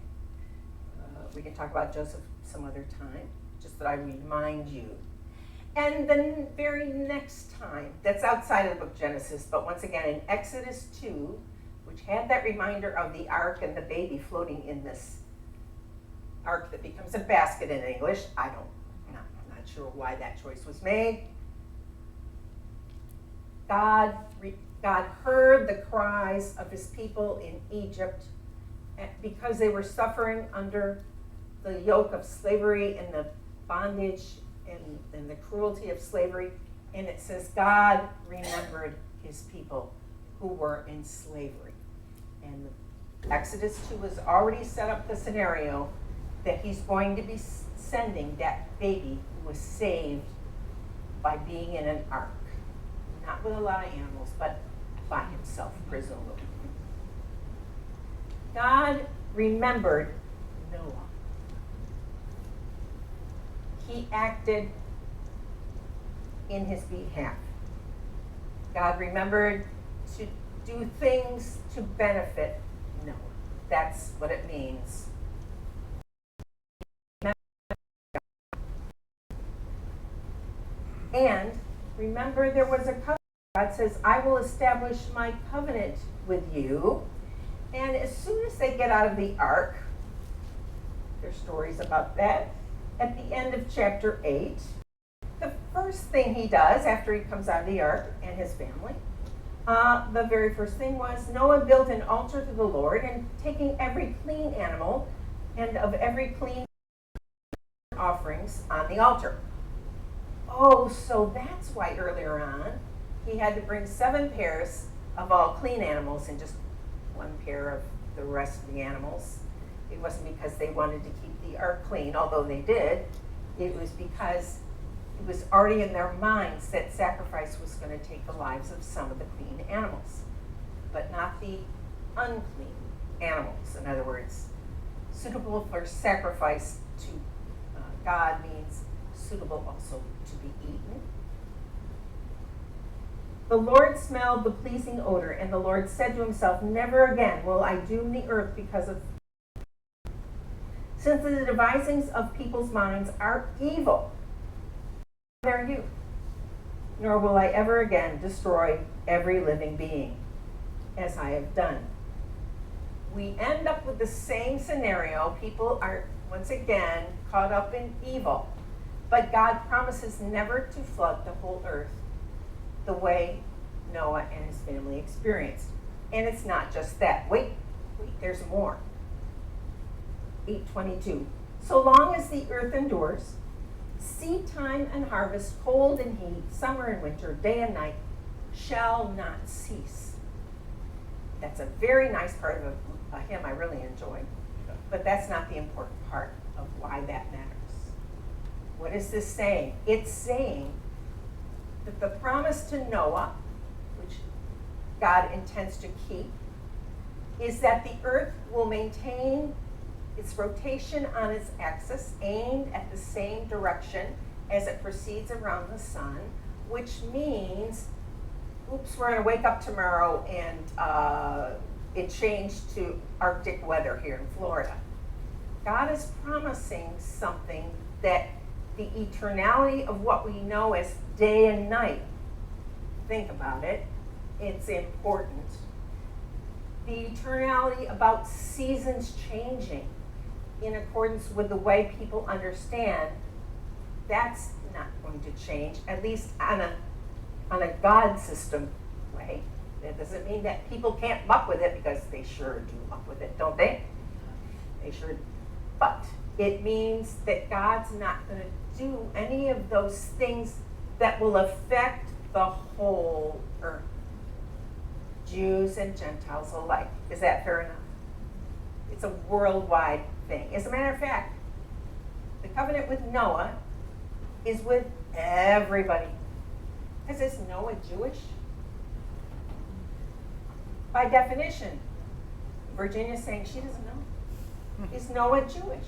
we can talk about Joseph some other time, just that I remind you. And the very next time, that's outside of the book Genesis, but once again in Exodus 2, which had that reminder of the ark and the baby floating in this ark that becomes a basket in English. I'm not sure why that choice was made. God heard the cries of his people in Egypt because they were suffering under the yoke of slavery and the bondage and the cruelty of slavery. And it says God remembered his people who were in slavery. And Exodus 2 has already set up the scenario that he's going to be sending that baby who was saved by being in an ark. Not with a lot of animals, but by himself, presumably. God remembered Noah. He acted in his behalf. God remembered to do things to benefit Noah. That's what it means. And remember, there was a covenant. God says, I will establish my covenant with you. And as soon as they get out of the ark, there's stories about that. At the end of chapter 8, the first thing he does after he comes out of the ark and his family, the very first thing was Noah built an altar to the Lord, and taking every clean animal and of every clean offerings on the altar. Oh, so that's why earlier on he had to bring 7 pairs of all clean animals and just 1 pair of the rest of the animals. It wasn't because they wanted to keep the ark clean, although they did. It was because it was already in their minds that sacrifice was going to take the lives of some of the clean animals, but not the unclean animals. In other words, suitable for sacrifice to God means suitable also to be eaten. The Lord smelled the pleasing odor, and the Lord said to himself, never again will I doom the earth because of... Since the devisings of people's minds are evil, neither are you, nor will I ever again destroy every living being, as I have done. We end up with the same scenario. People are, once again, caught up in evil. But God promises never to flood the whole earth the way Noah and his family experienced. And it's not just that. Wait, there's more. 8:22. So long as the earth endures, seed time and harvest, cold and heat, summer and winter, day and night, shall not cease. That's a very nice part of a hymn I really enjoy. But that's not the important part of why that matters. What is this saying? It's saying that the promise to Noah, which God intends to keep, is that the earth will maintain its rotation on its axis, aimed at the same direction as it proceeds around the sun, which means, oops, we're going to wake up tomorrow and it changed to Arctic weather here in Florida. God is promising something that the eternality of what we know as day and night, think about it, it's important. The eternality about seasons changing in accordance with the way people understand, that's not going to change, at least on a God system way. That doesn't mean that people can't muck with it, because they sure do muck with it, don't they? They sure do. But it means that God's not going to do any of those things that will affect the whole earth, Jews and Gentiles alike. Is that fair enough? It's a worldwide thing. As a matter of fact, the covenant with Noah is with everybody. Because is Noah Jewish? By definition, Virginia's saying she doesn't know. Is Noah Jewish?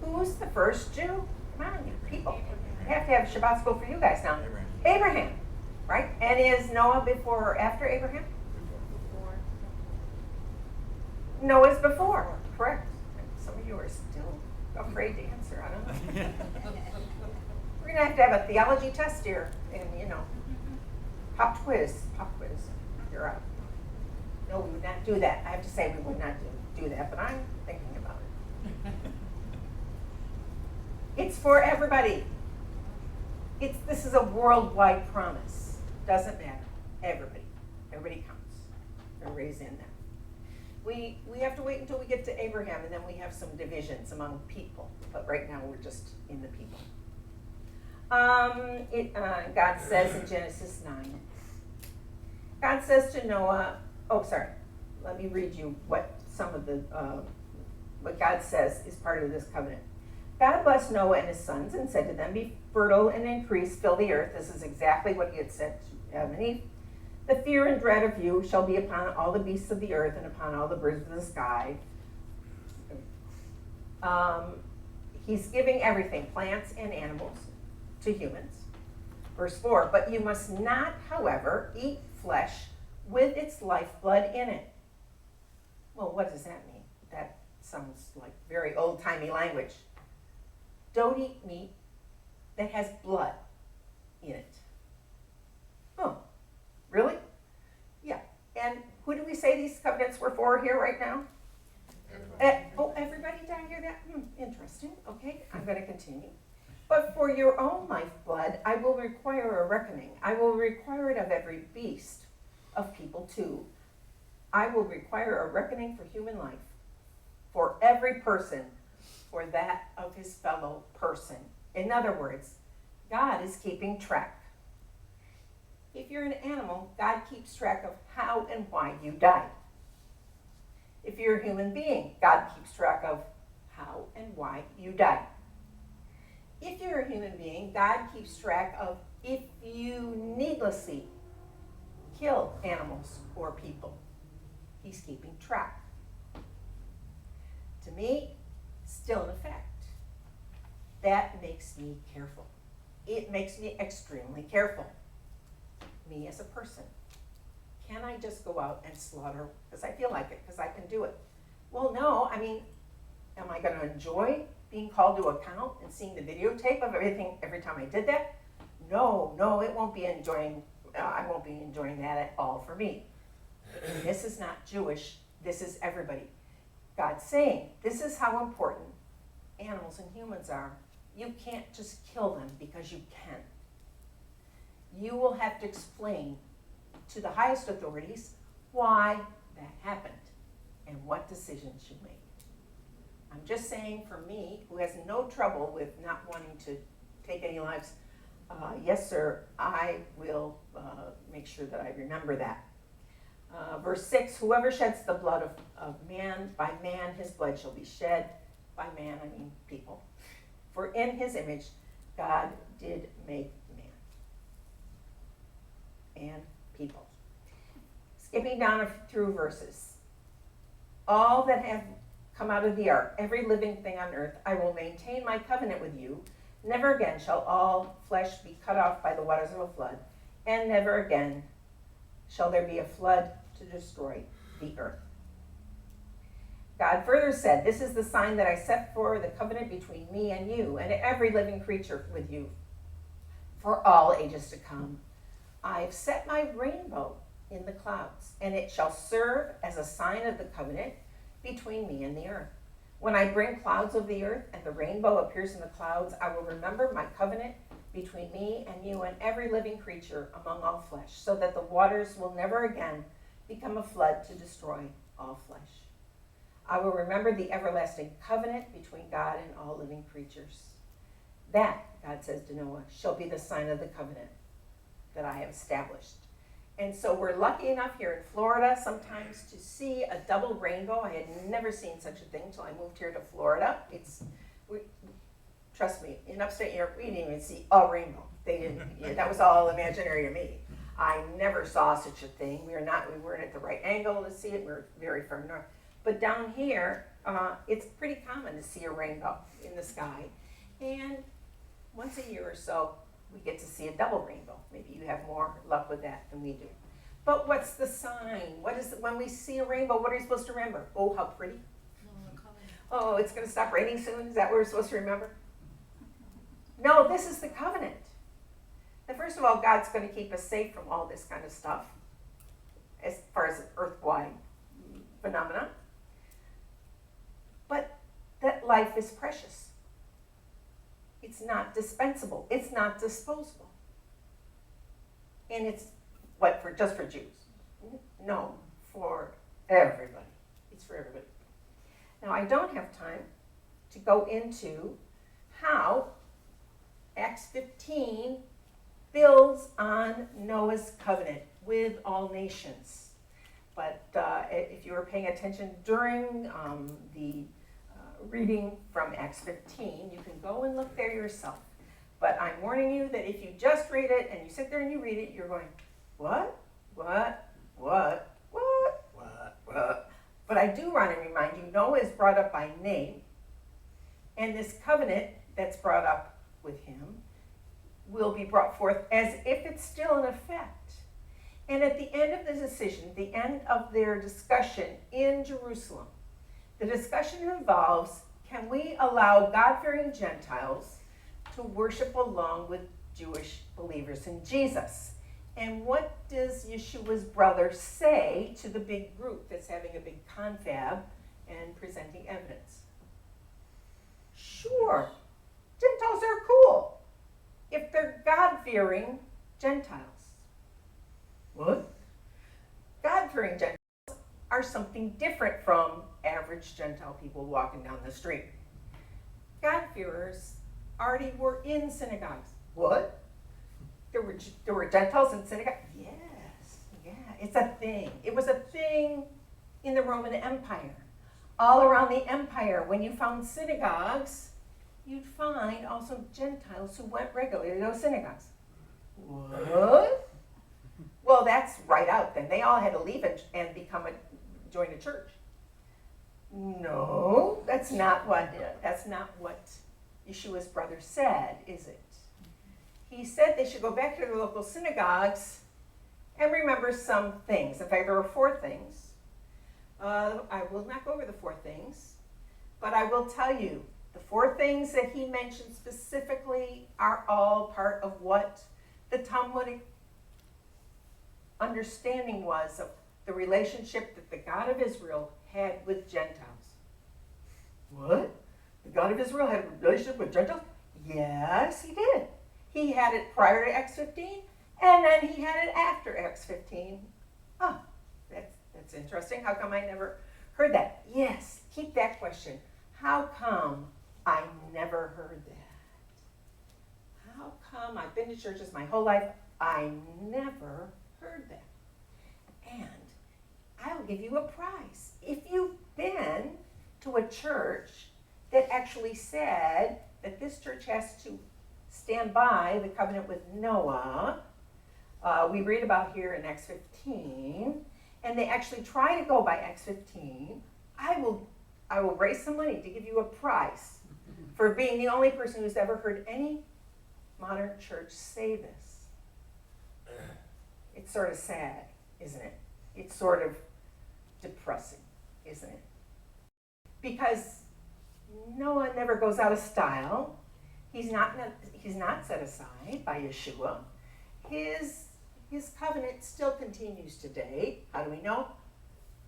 Who's the first Jew? Come on, you people. I have to have Shabbat school for you guys now. Abraham, right? And is Noah before or after Abraham? Before. Noah's before, correct. Some of you are still afraid to answer. I don't know. We're going to have a theology test here, and pop quiz. You're out. No, we would not do that. I have to say we would not do that, but I'm thinking about it. It's for everybody. This is a worldwide promise. Doesn't matter. Everybody counts. Everybody's in there. We have to wait until we get to Abraham, and then we have some divisions among people. But right now we're just in the people. God says in Genesis 9. God says to Noah, let me read you what some of the, what God says is part of this covenant. God blessed Noah and his sons and said to them, be fertile and increase, fill the earth. This is exactly what he had said to Adam and Eve. The fear and dread of you shall be upon all the beasts of the earth and upon all the birds of the sky. He's giving everything, plants and animals, to humans. Verse 4, but you must not, however, eat flesh with its lifeblood in it. Well, what does that mean? That sounds like very old-timey language. Don't eat meat that has blood in it. Oh, really? Yeah. And who do we say these covenants were for here right now? Everybody down here? That interesting. Okay, I'm going to continue. But for your own lifeblood, I will require a reckoning. I will require it of every beast of people too. I will require a reckoning for human life, for every person, for that of his fellow person. In other words, God is keeping track. If you're an animal, God keeps track of how and why you died. If you're a human being, God keeps track of how and why you died. If you're a human being, God keeps track of if you needlessly kill animals or people. He's keeping track. To me, still in effect. That makes me careful. It makes me extremely careful. Me as a person. Can I just go out and slaughter because I feel like it, because I can do it? Well, no. I mean, am I going to enjoy being called to account and seeing the videotape of everything every time I did that? No, it won't be enjoying. I won't be enjoying that at all for me. This is not Jewish. This is everybody. God's saying this is how important animals and humans are. You can't just kill them because you can. You will have to explain to the highest authorities why that happened and what decisions you made. I'm just saying, for me, who has no trouble with not wanting to take any lives, yes, sir, I will make sure that I remember that. Verse 6, whoever sheds the blood of man, by man his blood shall be shed. By man, I mean people. For in his image, God did make man and people. Skipping down through verses. All that have come out of the ark, every living thing on earth, I will maintain my covenant with you. Never again shall all flesh be cut off by the waters of a flood, and never again shall there be a flood to destroy the earth. God further said, this is the sign that I set for the covenant between me and you, and every living creature with you, for all ages to come. I have set my rainbow in the clouds, and it shall serve as a sign of the covenant between me and the earth. When I bring clouds over the earth and the rainbow appears in the clouds, I will remember my covenant between me and you and every living creature among all flesh, so that the waters will never again become a flood to destroy all flesh. I will remember the everlasting covenant between God and all living creatures. That, God says to Noah, shall be the sign of the covenant that I have established. And so we're lucky enough here in Florida sometimes to see a double rainbow. I had never seen such a thing until I moved here to Florida. Trust me, in upstate New York, we didn't even see a rainbow. They didn't. That was all imaginary to me. I never saw such a thing. We weren't at the right angle to see it. We're very far north. But down here, it's pretty common to see a rainbow in the sky. And once a year or so, we get to see a double rainbow. Maybe you have more luck with that than we do. But what's the sign? When we see a rainbow, what are you supposed to remember? Oh, how pretty. Oh, it's going to stop raining soon? Is that what we're supposed to remember? No, this is the covenant. Now, first of all, God's going to keep us safe from all this kind of stuff as far as earth-wide phenomena. But that life is precious. It's not dispensable. It's not disposable. And it's just for Jews? No, for everybody. It's for everybody. Now, I don't have time to go into how Acts 15 builds on Noah's covenant with all nations. But if you were paying attention during the reading from Acts 15, you can go and look there yourself. But I'm warning you that if you just read it and you sit there and you read it, you're going, what? What? What? What? What? What? But I do want to remind you, Noah is brought up by name, and this covenant that's brought up with him will be brought forth as if it's still in effect. And at the end of the decision, the end of their discussion in Jerusalem, the discussion involves, can we allow God-fearing Gentiles to worship along with Jewish believers in Jesus? And what does Yeshua's brother say to the big group that's having a big confab and presenting evidence? Sure, Gentiles are cool if they're God-fearing Gentiles. What? God-fearing Gentiles are something different from average Gentile people walking down the street. God-fearers already were in synagogues. What? There were Gentiles in synagogues? Yes, yeah, it's a thing. It was a thing in the Roman Empire. All around the empire, when you found synagogues, you'd find also Gentiles who went regularly to those synagogues. What? Well, that's right out then. They all had to leave and join a church. No, that's not what Yeshua's brother said, is it? He said they should go back to their local synagogues and remember some things. In fact, there were 4 things. I will not go over the 4 things, but I will tell you the 4 things that he mentioned specifically are all part of what the Talmudic understanding was of the relationship that the God of Israel had with Gentiles. What? The God of Israel had a relationship with Gentiles? Yes, he did. He had it prior to Acts 15, and then he had it after Acts 15. Oh, that's interesting. How come I never heard that? Yes, keep that question. How come I never heard that? How come I've been to churches my whole life, I never heard that? And I will give you a prize. If you've been to a church that actually said that this church has to stand by the covenant with Noah, we read about here in Acts 15, and they actually try to go by Acts 15, I will raise some money to give you a prize for being the only person who's ever heard any modern church say this. It's sort of sad, isn't it? It's sort of depressing, isn't it? Because Noah never goes out of style. He's not set aside by Yeshua. His covenant still continues today. How do we know?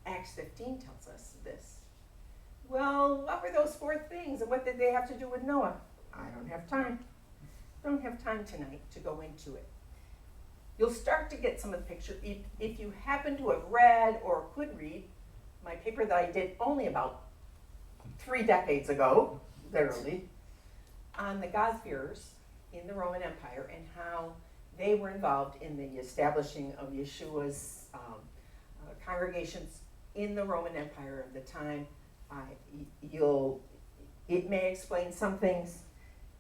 Acts 15 tells us this. Well, what were those 4 things, and what did they have to do with Noah? I don't have time. I don't have time tonight to go into it. You'll start to get some of the picture if you happen to have read or could read my paper that I did only about 3 decades ago, literally, on the God-fearers in the Roman Empire and how they were involved in the establishing of Yeshua's congregations in the Roman Empire of the time. It may explain some things.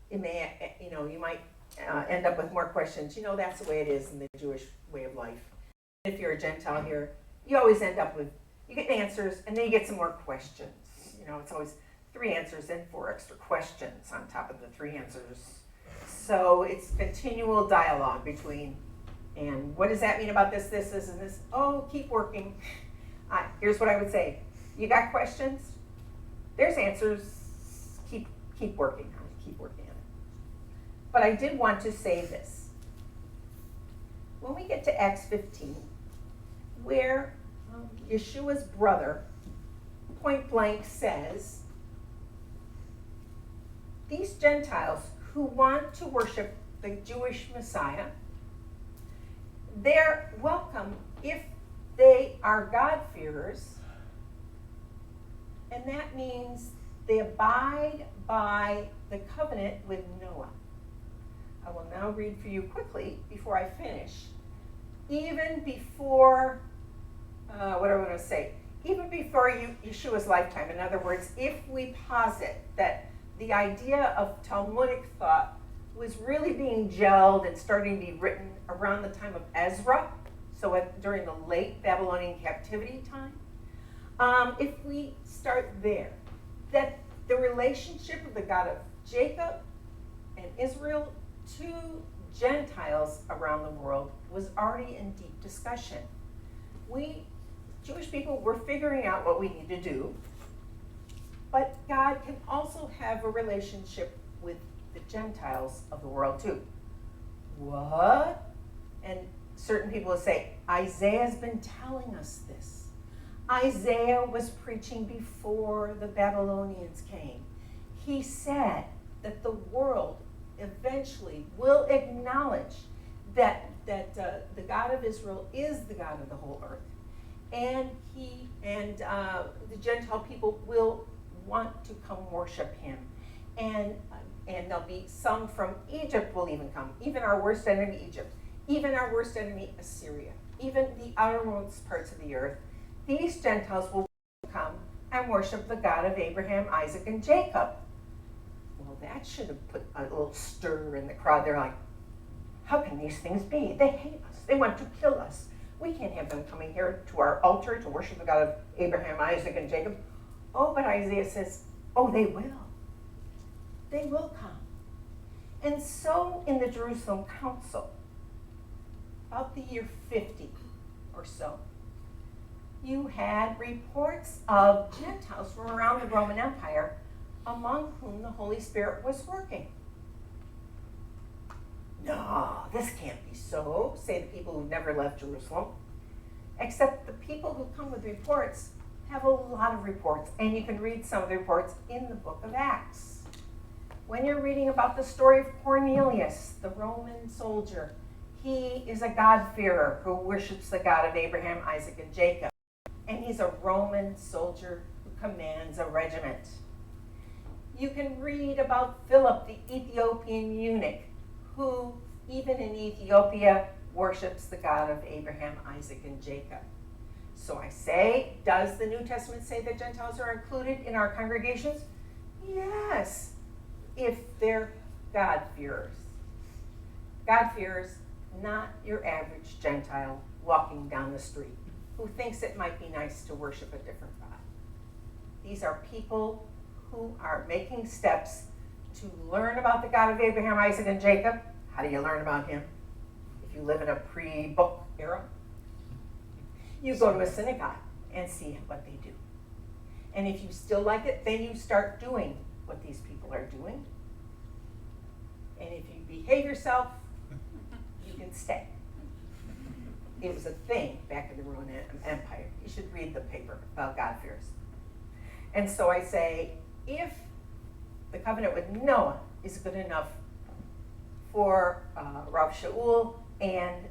It may, you might end up with more questions. That's the way it is in the Jewish way of life. If you're a Gentile here, you always end up with, you get answers and then you get some more questions. It's always 3 answers and 4 extra questions on top of the 3 answers. So it's continual dialogue between, and what does that mean about this, and this? Oh, keep working. Here's what I would say. You got questions? There's answers. Keep working on it. Keep working on it. But I did want to say this. When we get to Acts 15, where Yeshua's brother point blank says, these Gentiles who want to worship the Jewish Messiah, they're welcome if they are God-fearers, and that means they abide by the covenant with Noah. I will now read for you quickly before I finish. Even before what do I want to say? Even before Yeshua's lifetime, in other words, if we posit that the idea of Talmudic thought was really being gelled and starting to be written around the time of Ezra, so during the late Babylonian captivity time, if we start there, that the relationship of the God of Jacob and Israel to Gentiles around the world was already in deep discussion. We, Jewish people, were figuring out what we need to do, but God can also have a relationship with the Gentiles of the world too. What? And certain people will say, Isaiah's been telling us this. Isaiah was preaching before the Babylonians came. He said that the world eventually will acknowledge that the God of Israel is the God of the whole earth, and the Gentile people will want to come worship him, and there'll be some from Egypt will even come, even our worst enemy Egypt, even our worst enemy Assyria, even the outermost parts of the earth. These Gentiles will come and worship the God of Abraham, Isaac, and Jacob. Well, that should have put a little stir in the crowd. They're like, how can these things be? They hate us. They want to kill us. We can't have them coming here to our altar to worship the God of Abraham, Isaac, and Jacob. Oh, but Isaiah says, oh, they will. They will come. And so in the Jerusalem Council, about the year 50 or so, you had reports of Gentiles from around the Roman Empire among whom the Holy Spirit was working. No, this can't be so, say the people who've never left Jerusalem. Except the people who come with reports have a lot of reports, and you can read some of the reports in the book of Acts. When you're reading about the story of Cornelius, the Roman soldier, he is a God-fearer who worships the God of Abraham, Isaac, and Jacob. And he's a Roman soldier who commands a regiment. You can read about Philip, the Ethiopian eunuch, who, even in Ethiopia, worships the God of Abraham, Isaac, and Jacob. So I say, does the New Testament say that Gentiles are included in our congregations? Yes, if they're God-fearers. God-fearers, not your average Gentile walking down the street who thinks it might be nice to worship a different God. These are people who are making steps to learn about the God of Abraham, Isaac, and Jacob. How do you learn about him? If you live in a pre-book era, you go to a synagogue and see what they do. And if you still like it, then you start doing what these people are doing. And if you behave yourself, you can stay. It was a thing back in the Roman Empire. You should read the paper about God-fearers. And so I say, if the covenant with Noah is good enough for Rav Shaul and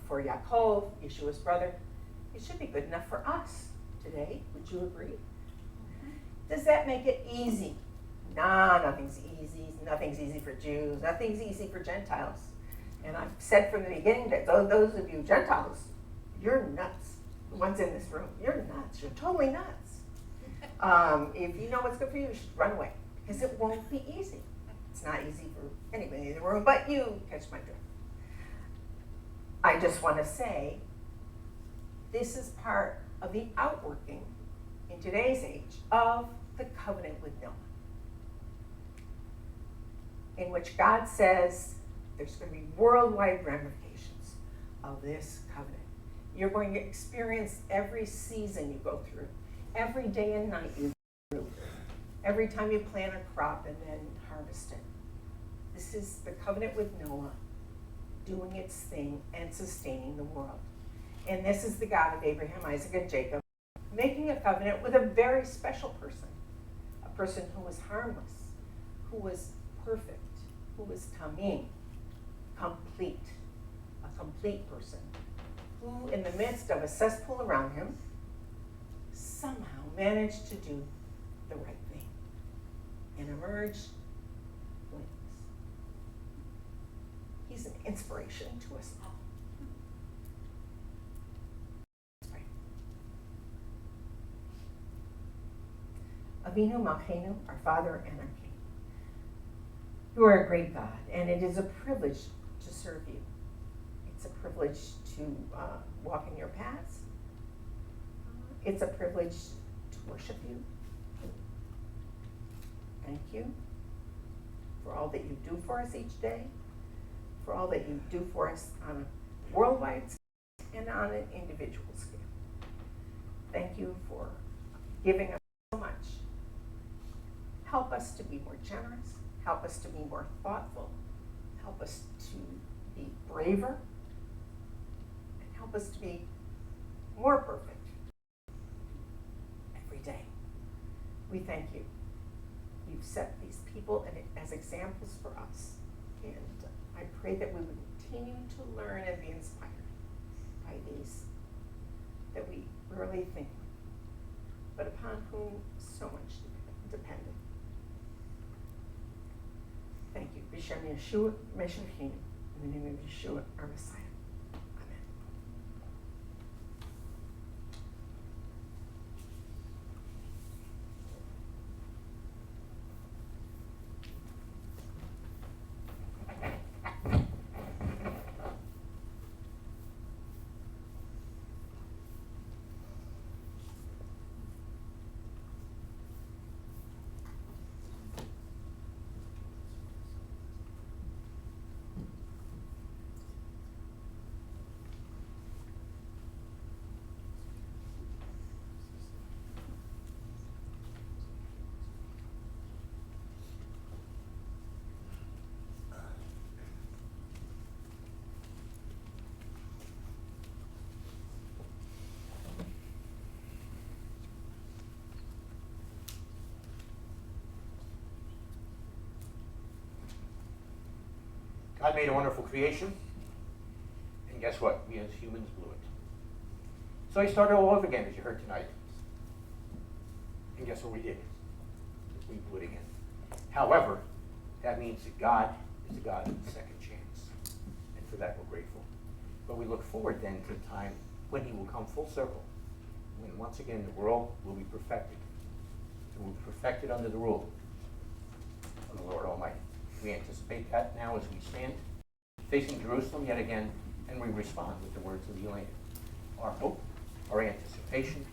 for Yaakov, Yeshua's brother, it should be good enough for us today. Would you agree? Does that make it easy? Nah, nothing's easy. Nothing's easy for Jews. Nothing's easy for Gentiles. And I've said from the beginning that those of you Gentiles, you're nuts. The ones in this room, you're nuts. You're totally nuts. If you know what's good for you, you should run away, because it won't be easy. It's not easy for anybody in the room, but you catch my drift. I just want to say, this is part of the outworking in today's age of the covenant with Noah, in which God says there's going to be worldwide ramifications of this covenant. You're going to experience every season you go through, every day and night you go through, every time you plant a crop and then harvest it. This is the covenant with Noah doing its thing and sustaining the world. And this is the God of Abraham, Isaac, and Jacob making a covenant with a very special person, a person who was harmless, who was perfect, who was tamim, complete, a complete person, who in the midst of a cesspool around him somehow managed to do the right thing and emerge blameless. He's an inspiration to us all. Let's pray. Avinu Malkeinu, our Father and our King. You are a great God, and it is a privilege to serve you. It's a privilege to walk in your paths. It's a privilege to worship you. Thank you for all that you do for us each day, for all that you do for us on a worldwide scale and on an individual scale. Thank you for giving us so much. Help us to be more generous. Help us to be more thoughtful. Help us to be braver. And help us to be more perfect every day. We thank you. You've set these people as examples for us. And I pray that we would continue to learn and be inspired by these that we rarely think of, but upon whom so much depended. Thank you. B'Shem Yeshua, Meshachinu, in the name of Yeshua, our Messiah. Amen. God made a wonderful creation, and guess what? We as humans blew it. So he started all over again, as you heard tonight. And guess what we did? We blew it again. However, that means that God is a God of the second chance. And for that we're grateful. But we look forward then to the time when he will come full circle. When once again the world will be perfected. It will be perfected under the rule of the Lord Almighty. We anticipate that now as we stand facing Jerusalem yet again, and we respond with the words of the Elaine. Our hope, our anticipation,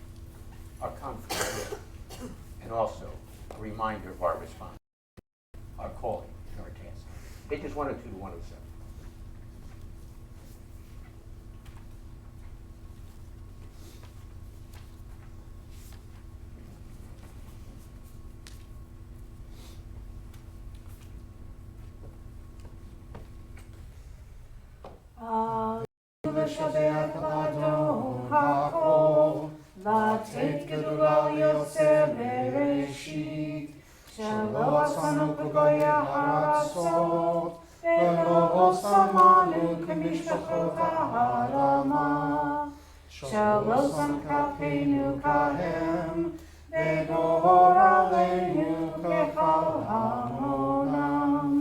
our confidence, and also a reminder of our response, our calling, and our task. Pages 102 to 107. L'shabbat Adon HaKol, Latet Gedula Yosef Bereshit, Shelo Asanu B'goya Haratzot, Velo Samanu K'mishpachot Ha'arama, Shelo Sam Kalpeinu Kahem, V'dor Aleinu Kechal Hamonam,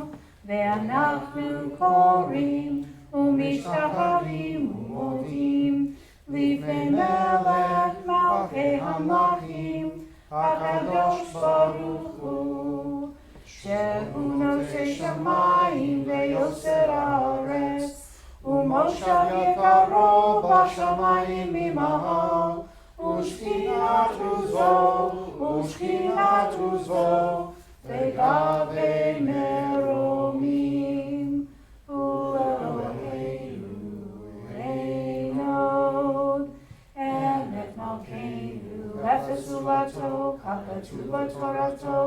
Ve'anachnu Korim, ומשתחווים ומודים לפני מלך מלכי המלכים הקדוש ברוך הוא שהוא נושא שמיים ויוצר הארץ ומושב יקרו בשמיים ממעל ושכינת עוזו וגבי מרומים Efesulato, Kakatulato,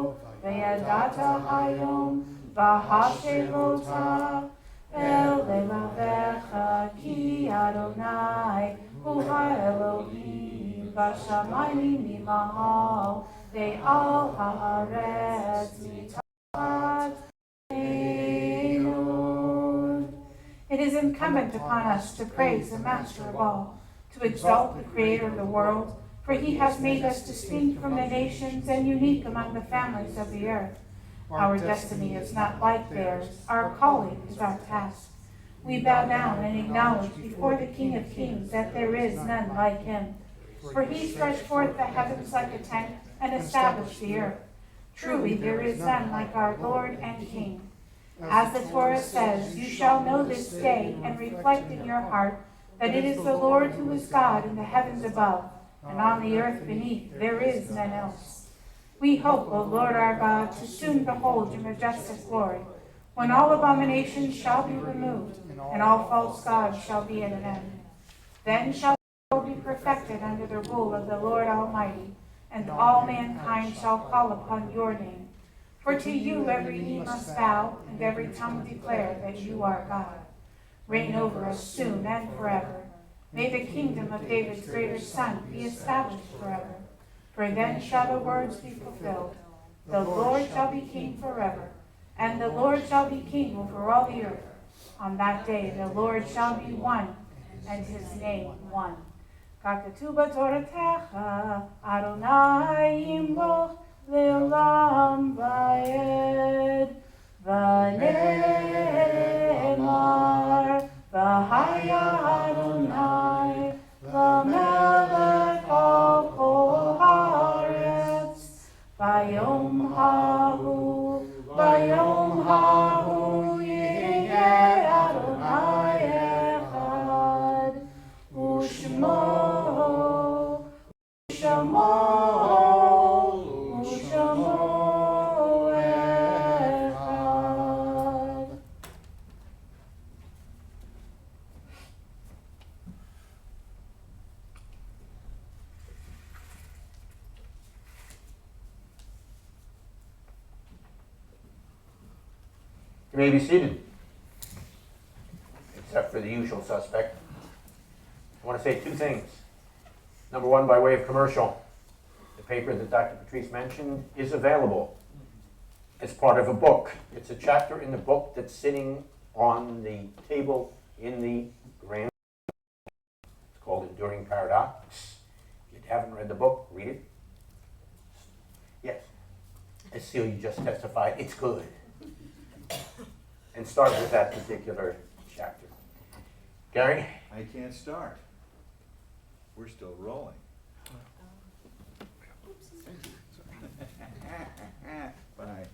Ve'adata Hayom, Vahashelota, Elevavecha, Ki Adonai, Uha Elohim, Vashamayim Mimahal, Ve'al Haaretz, Mitat Elon. It is incumbent upon us to praise the Master of all, to exalt the Creator of the world, for he has made us distinct from the nations and unique among the families of the earth. Our destiny is not like theirs. Our calling is our task. We bow down and acknowledge before the King of Kings that there is none like him. For he stretched forth the heavens like a tent and established the earth. Truly there is none like our Lord and King. As the Torah says, you shall know this day and reflect in your heart that it is the Lord who is God in the heavens above, and on the earth beneath there is none else. We hope, O Lord our God, to soon behold your majestic glory, when all abominations shall be removed, and all false gods shall be at an end. Then shall the world be perfected under the rule of the Lord Almighty, and all mankind shall call upon your name. For to you every knee must bow, and every tongue declare that you are God. Reign over us soon and forever. May the kingdom of David's greater Son be established forever. For then shall the words be fulfilled. The Lord shall be king forever, and the Lord shall be king over all the earth. On that day the Lord shall be one, and his name one. Kakatu b'toratecha, Adonai yimloch le'olam va'ed. V'ne'emar, v'haya Adonai, v'melech al kol haaretz. V'yom hahu yeh Adonai echad, u'shmo echad. You may be seated, except for the usual suspect. I want to say two things. Number one, by way of commercial, the paper that Dr. Patrice mentioned is available. It's part of a book. It's a chapter in the book that's sitting on the table in the grand. It's called Enduring Paradox. If you haven't read the book, read it. Yes. As Celia just testified, it's good. And start with that particular chapter. Gary? I can't start. We're still rolling. Bye.